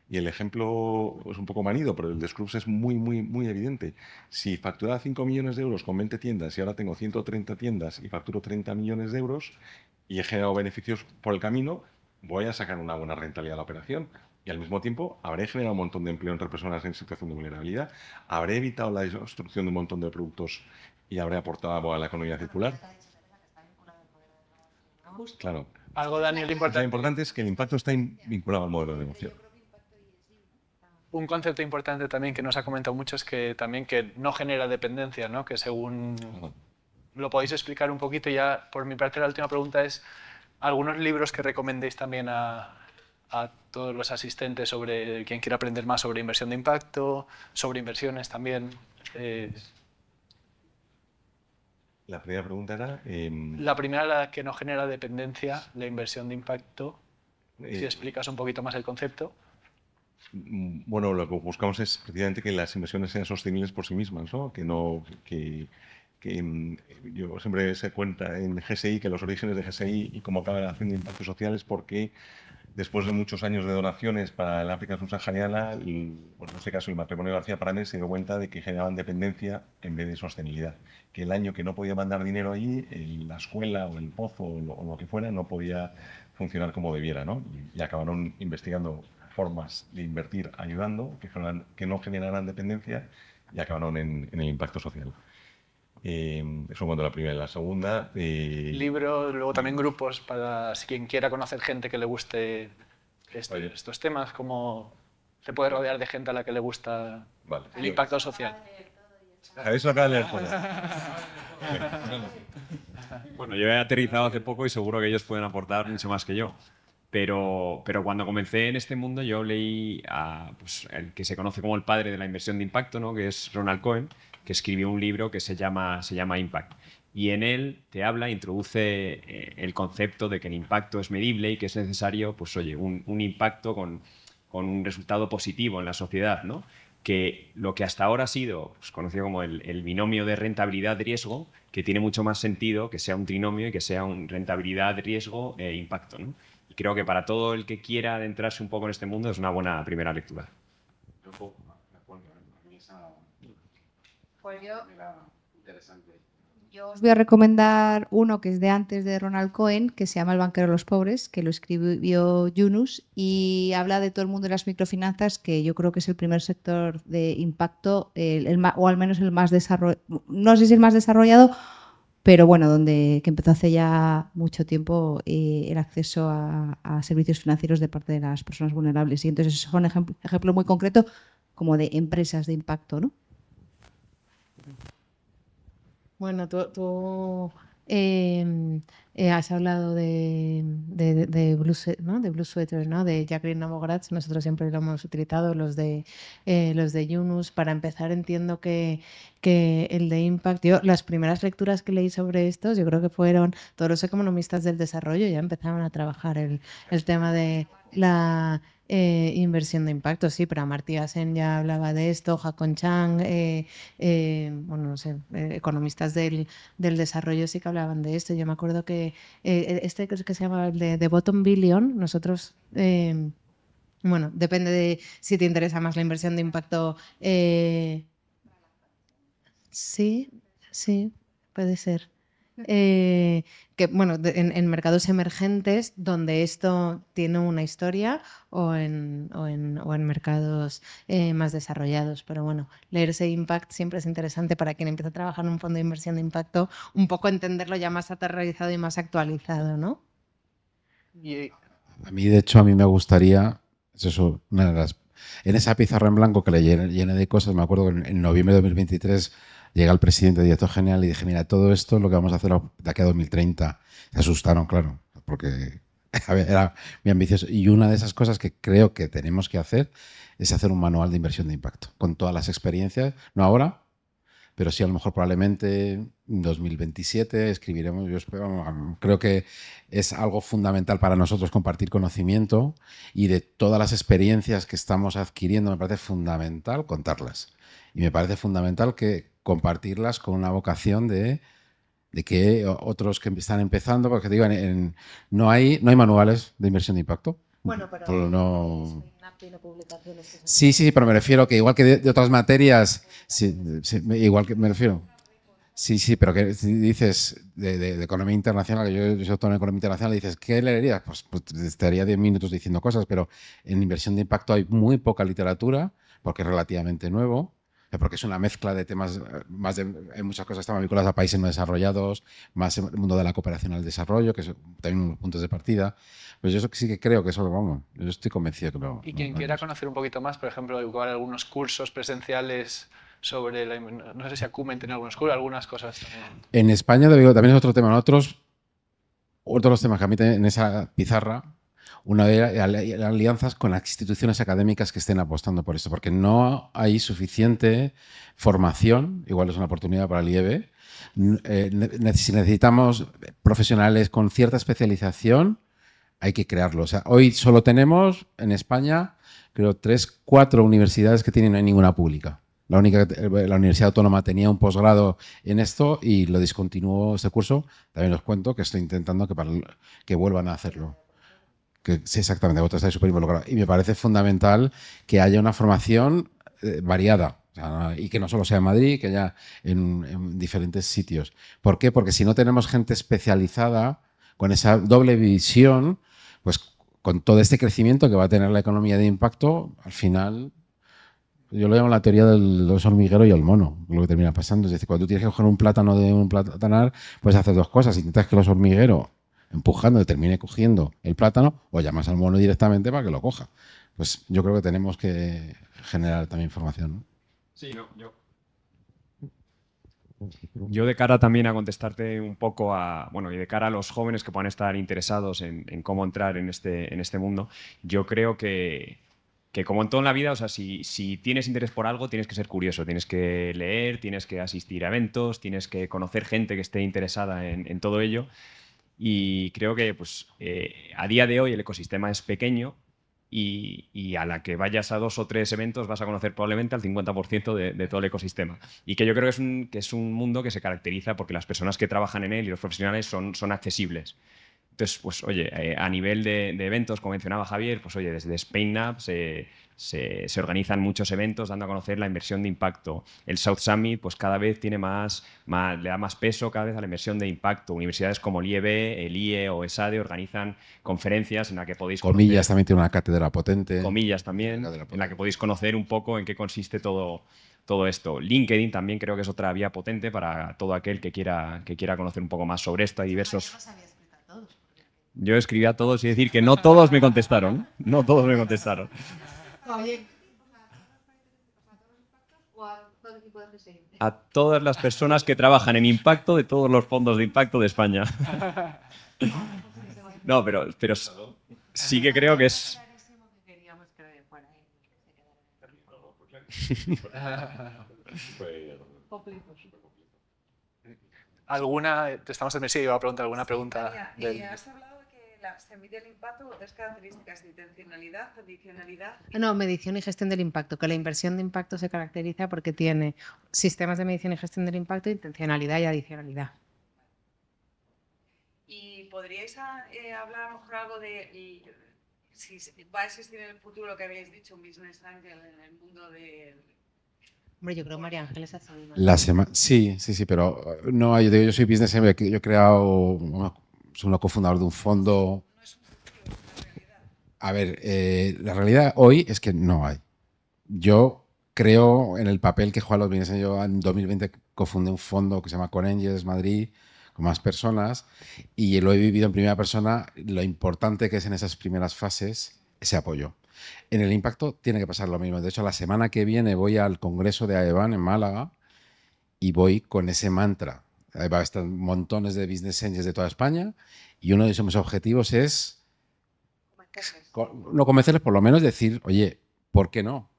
S4: Y el ejemplo es un poco manido, pero el de Scrubs es muy, muy, muy evidente. Si facturaba 5 millones de euros con 20 tiendas y ahora tengo 130 tiendas y facturo 30 millones de euros y he generado beneficios por el camino, voy a sacar una buena rentabilidad a la operación. Y al mismo tiempo habré generado un montón de empleo entre personas en situación de vulnerabilidad, habré evitado la destrucción de un montón de productos y habré aportado a la economía circular. Claro.
S1: Algo, Daniel, importante.
S4: Lo importante es que el impacto está vinculado al modelo de negocio.
S1: Un concepto importante también que nos ha comentado mucho es que también que no genera dependencia, ¿no? Que según lo podéis explicar un poquito. Y ya por mi parte la última pregunta es algunos libros que recomendéis también a todos los asistentes sobre quien quiera aprender más sobre inversión de impacto, sobre inversiones también.
S4: La primera pregunta era...
S1: La primera, la que no genera dependencia, la inversión de impacto. Si explicas un poquito más el concepto.
S4: Bueno, lo que buscamos es precisamente que las inversiones sean sostenibles por sí mismas, ¿no? Que yo siempre se cuenta en GSI que los orígenes de GSI y cómo acaba haciendo impactos sociales porque después de muchos años de donaciones para el África subsahariana, pues en este caso el matrimonio García Paredes se dio cuenta de que generaban dependencia en vez de sostenibilidad. Que el año que no podía mandar dinero allí, la escuela o el pozo o lo que fuera no podía funcionar como debiera, ¿no? Y acabaron investigando formas de invertir ayudando que no generaran dependencia y acabaron en el impacto social. Eso cuando la primera y la segunda.
S1: Libros, luego también grupos para quien quiera conocer gente que le guste estos temas, como se puede rodear de gente a la que le gusta el impacto social.
S4: A eso acaba de leer todo.
S3: Bueno, yo he aterrizado hace poco y seguro que ellos pueden aportar mucho más que yo. Pero cuando comencé en este mundo yo leí a pues, el que se conoce como el padre de la inversión de impacto, ¿no? Que es Ronald Cohen, que escribió un libro que se llama Impact. Y en él te introduce el concepto de que el impacto es medible y que es necesario, pues oye, un impacto con un resultado positivo en la sociedad, ¿no? Que lo que hasta ahora ha sido pues, conocido como el binomio de rentabilidad-riesgo, que tiene mucho más sentido que sea un trinomio y que sea un rentabilidad-riesgo e impacto, ¿no? Y creo que para todo el que quiera adentrarse un poco en este mundo es una buena primera lectura.
S5: Pues yo os voy a recomendar uno que es de antes de Ronald Cohen, que se llama El banquero de los pobres, que lo escribió Yunus y habla de todo el mundo de las microfinanzas, que yo creo que es el primer sector de impacto, o al menos el más desarrollado, no sé si el más desarrollado, pero bueno, que empezó hace ya mucho tiempo el acceso a servicios financieros de parte de las personas vulnerables. Y entonces eso es un ejemplo muy concreto como de empresas de impacto, ¿no?
S6: Bueno, tú has hablado de Blue, ¿no? De Blue Sweater, ¿no? De Jacqueline Novogratz. Nosotros siempre lo hemos utilizado, los de Yunus. Para empezar, entiendo que el de Impact, las primeras lecturas que leí sobre estos, yo creo que fueron todos los economistas del desarrollo, ya empezaban a trabajar el tema de la inversión de impacto, sí, pero Amartya Sen ya hablaba de esto, Hakon Chang, bueno, no sé, economistas del desarrollo sí que hablaban de esto. Yo me acuerdo que este que se llama el de Bottom Billion, nosotros, bueno, depende de si te interesa más la inversión de impacto. Sí, puede ser. Que bueno, en mercados emergentes donde esto tiene una historia o en mercados más desarrollados. Pero bueno, leerse Impact siempre es interesante para quien empieza a trabajar en un fondo de inversión de impacto, un poco entenderlo ya más aterrizado y más actualizado, ¿no?
S2: A mí, de hecho, me gustaría, es eso, en esa pizarra en blanco que le llené de cosas, me acuerdo que en noviembre de 2023 llega el presidente, director general, y dije, mira, todo esto es lo que vamos a hacer de aquí a 2030. Se asustaron, claro, porque era muy ambicioso. Y una de esas cosas que creo que tenemos que hacer es hacer un manual de inversión de impacto, con todas las experiencias, no ahora, pero sí a lo mejor probablemente en 2027 escribiremos. Yo espero, creo que es algo fundamental para nosotros compartir conocimiento y de todas las experiencias que estamos adquiriendo me parece fundamental contarlas. Y me parece fundamental que compartirlas con una vocación de que otros que están empezando, porque digo, no hay manuales de inversión de impacto.
S6: Bueno, pero
S2: no. Sí, pero me refiero que igual que de otras materias, sí, igual que me refiero. Sí, pero que si dices de economía internacional, que yo soy doctor en economía internacional, y dices, ¿qué leerías? Pues estaría 10 minutos diciendo cosas, pero en inversión de impacto hay muy poca literatura, porque es relativamente nuevo, porque es una mezcla de temas, hay muchas cosas que están vinculadas a países no desarrollados, más el mundo de la cooperación al desarrollo, que son también unos puntos de partida. Pues yo sí que creo que eso, vamos, yo estoy convencido que lo...
S1: Y quien quiera conocer un poquito más, por ejemplo, igual algunos cursos presenciales sobre no sé si Acumen tiene algunos cursos, algunas cosas también.
S2: En España también es otro tema. Otros de los temas que a mí en esa pizarra, una de alianzas con las instituciones académicas que estén apostando por esto, porque no hay suficiente formación, igual es una oportunidad para el IEB. Si necesitamos profesionales con cierta especialización, hay que crearlo. O sea, hoy solo tenemos en España, creo, 3-4 universidades que tienen, no hay ninguna pública. La Universidad Autónoma tenía un posgrado en esto y lo discontinuó este curso. También os cuento que estoy intentando que vuelvan a hacerlo. Que sí, exactamente, vosotros estáis súper involucrados. Y me parece fundamental que haya una formación variada. O sea, y que no solo sea en Madrid, que haya en diferentes sitios. ¿Por qué? Porque si no tenemos gente especializada con esa doble visión, pues con todo este crecimiento que va a tener la economía de impacto, al final, yo lo llamo la teoría del dos hormiguero y el mono, lo que termina pasando. Es decir, cuando tú tienes que coger un plátano de un platanar, puedes hacer dos cosas. Intentas que el oso hormiguero, empujando, termine cogiendo el plátano, o llamas al mono directamente para que lo coja. Pues yo creo que tenemos que generar también información, ¿no?
S3: Sí, no, yo de cara también a contestarte un poco y de cara a los jóvenes que puedan estar interesados en cómo entrar en este mundo, yo creo que como en todo en la vida, o sea, si tienes interés por algo, tienes que ser curioso, tienes que leer, tienes que asistir a eventos, tienes que conocer gente que esté interesada en todo ello. Y creo que pues, a día de hoy el ecosistema es pequeño y a la que vayas a 2 o 3 eventos vas a conocer probablemente al 50% de todo el ecosistema. Y que yo creo que es un mundo que se caracteriza porque las personas que trabajan en él y los profesionales son accesibles. Entonces, pues oye, a nivel de eventos, como mencionaba Javier, pues oye, desde SpainUp se organizan muchos eventos dando a conocer la inversión de impacto. El South Summit, pues cada vez tiene le da más peso cada vez a la inversión de impacto. Universidades como el IEB, el IE o ESADE organizan conferencias en las que podéis conocer...
S2: Comillas también tiene una cátedra potente.
S3: Comillas también, en la que podéis conocer un poco en qué consiste todo esto. LinkedIn también creo que es otra vía potente para todo aquel que quiera conocer un poco más sobre esto. Hay diversos... Yo escribí a todos y decir que no todos me contestaron. No todos me contestaron. A todas las personas que trabajan en impacto de todos los fondos de impacto de España. No, pero sí que creo que es...
S1: Estamos en Messi, iba a preguntar alguna pregunta.
S8: Has hablado de que se mide el impacto con 3 características: intencionalidad, adicionalidad.
S6: No, medición y gestión del impacto, que la inversión de impacto se caracteriza porque tiene sistemas de medición y gestión del impacto, intencionalidad y adicionalidad.
S8: ¿Y podríais hablar a lo mejor algo de si va a existir en el futuro lo que habéis dicho, un business angel en el mundo de...
S6: Hombre, yo creo que María Ángeles hace
S2: Sí, pero no, yo soy business angel, yo he creado, soy un cofundador de un fondo. A ver, la realidad hoy es que no hay. Yo creo en el papel que juegan los business angels. Yo en 2020 cofundé un fondo que se llama Conangels Madrid, con más personas, y lo he vivido en primera persona, lo importante que es en esas primeras fases ese apoyo. En el impacto tiene que pasar lo mismo. De hecho, la semana que viene voy al Congreso de AEBAN en Málaga y voy con ese mantra. Ahí va a estar montones de business angels de toda España y uno de mis objetivos es no convencerles, por lo menos decir, oye, ¿por qué no?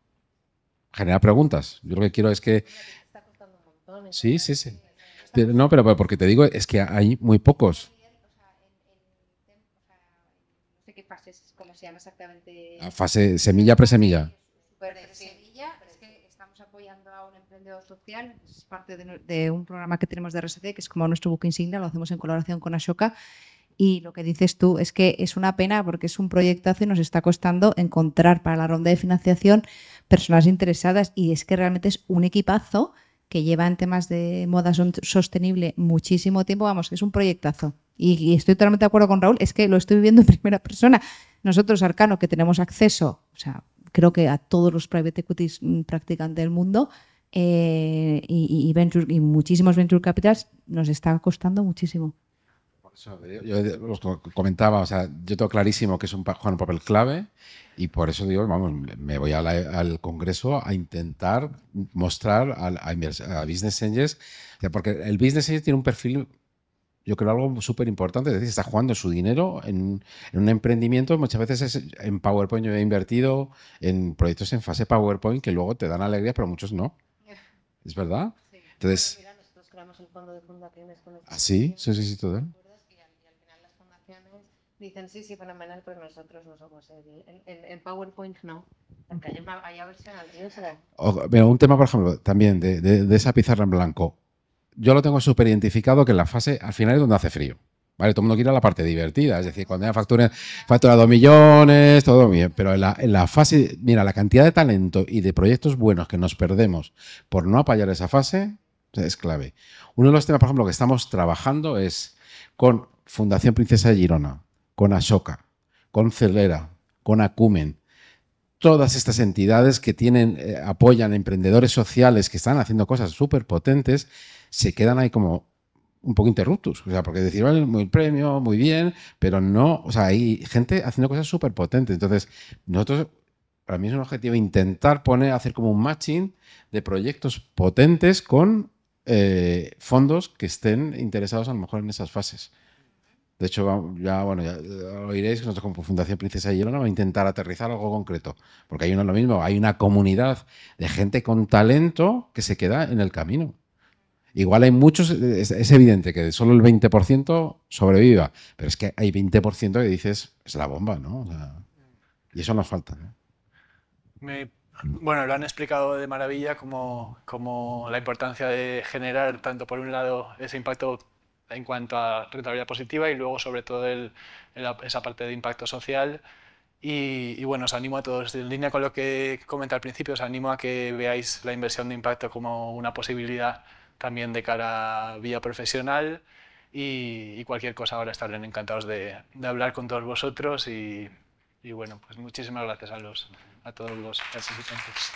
S2: Generar preguntas. Yo lo que quiero es que... Sí. No, pero porque te digo, es que hay muy pocos.
S5: No sé qué fases, cómo se llama exactamente.
S2: La fase semilla, presemilla.
S5: Semilla, es que estamos apoyando a un emprendedor social, es parte de un programa que tenemos de RSC, que es como nuestro buque insignia, lo hacemos en colaboración con Ashoka. Y lo que dices tú es que es una pena porque es un proyectazo y nos está costando encontrar para la ronda de financiación personas interesadas, y es que realmente es un equipazo que lleva en temas de moda sostenible muchísimo tiempo. Vamos, es un proyectazo. Y estoy totalmente de acuerdo con Raúl, es que lo estoy viviendo en primera persona. Nosotros, Arcano, que tenemos acceso, o sea, creo que a todos los private equities practicantes del mundo y muchísimos venture capitals, nos está costando muchísimo.
S2: Por eso, yo os comentaba, o sea, yo tengo clarísimo que juega un papel clave y por eso digo, vamos, me voy al Congreso a intentar mostrar a business angels, o sea, porque el business angel tiene un perfil, yo creo, algo súper importante, es decir, está jugando su dinero en un emprendimiento. Muchas veces es en PowerPoint. Yo he invertido en proyectos en fase PowerPoint que luego te dan alegría, pero muchos no. ¿Es verdad?
S6: Sí.
S2: Entonces,
S6: Mira, nosotros creamos el fondo de fundaciones con
S2: ¿ah, sí? Sí, todo.
S6: Y al final las fundaciones dicen sí, fenomenal, pero nosotros no somos en PowerPoint no. Porque hay versión al riesgo.
S2: Mira, un tema, por ejemplo, también de esa pizarra en blanco. Yo lo tengo súper identificado que en la fase, al final es donde hace frío. Vale, todo el mundo quiere la parte divertida, es decir, cuando ya factura 2 millones, todo bien, pero en la fase, mira, la cantidad de talento y de proyectos buenos que nos perdemos por no apoyar esa fase es clave. Uno de los temas, por ejemplo, que estamos trabajando es con Fundación Princesa de Girona, con Ashoka, con Celera, con Acumen, todas estas entidades que apoyan a emprendedores sociales que están haciendo cosas súper potentes, se quedan ahí como un poco interruptus, o sea, porque decir, vale, muy premio, muy bien, pero no, o sea, hay gente haciendo cosas súper potentes. Entonces, nosotros, para mí es un objetivo intentar hacer como un matching de proyectos potentes con fondos que estén interesados a lo mejor en esas fases. De hecho, ya lo oiréis, que nosotros como Fundación Princesa de Girona vamos a intentar aterrizar algo concreto, porque hay lo mismo, hay una comunidad de gente con talento que se queda en el camino. Igual hay muchos, es evidente que solo el 20% sobreviva, pero es que hay 20% que dices, es la bomba, ¿no? O sea, y eso nos falta, ¿no?
S1: Bueno, lo han explicado de maravilla como la importancia de generar, tanto por un lado, ese impacto en cuanto a rentabilidad positiva y luego, sobre todo, esa parte de impacto social. Y bueno, os animo a todos, en línea con lo que comenté al principio, os animo a que veáis la inversión de impacto como una posibilidad también de cara a vía profesional y cualquier cosa ahora estaré encantados de hablar con todos vosotros y bueno, pues muchísimas gracias a todos los participantes.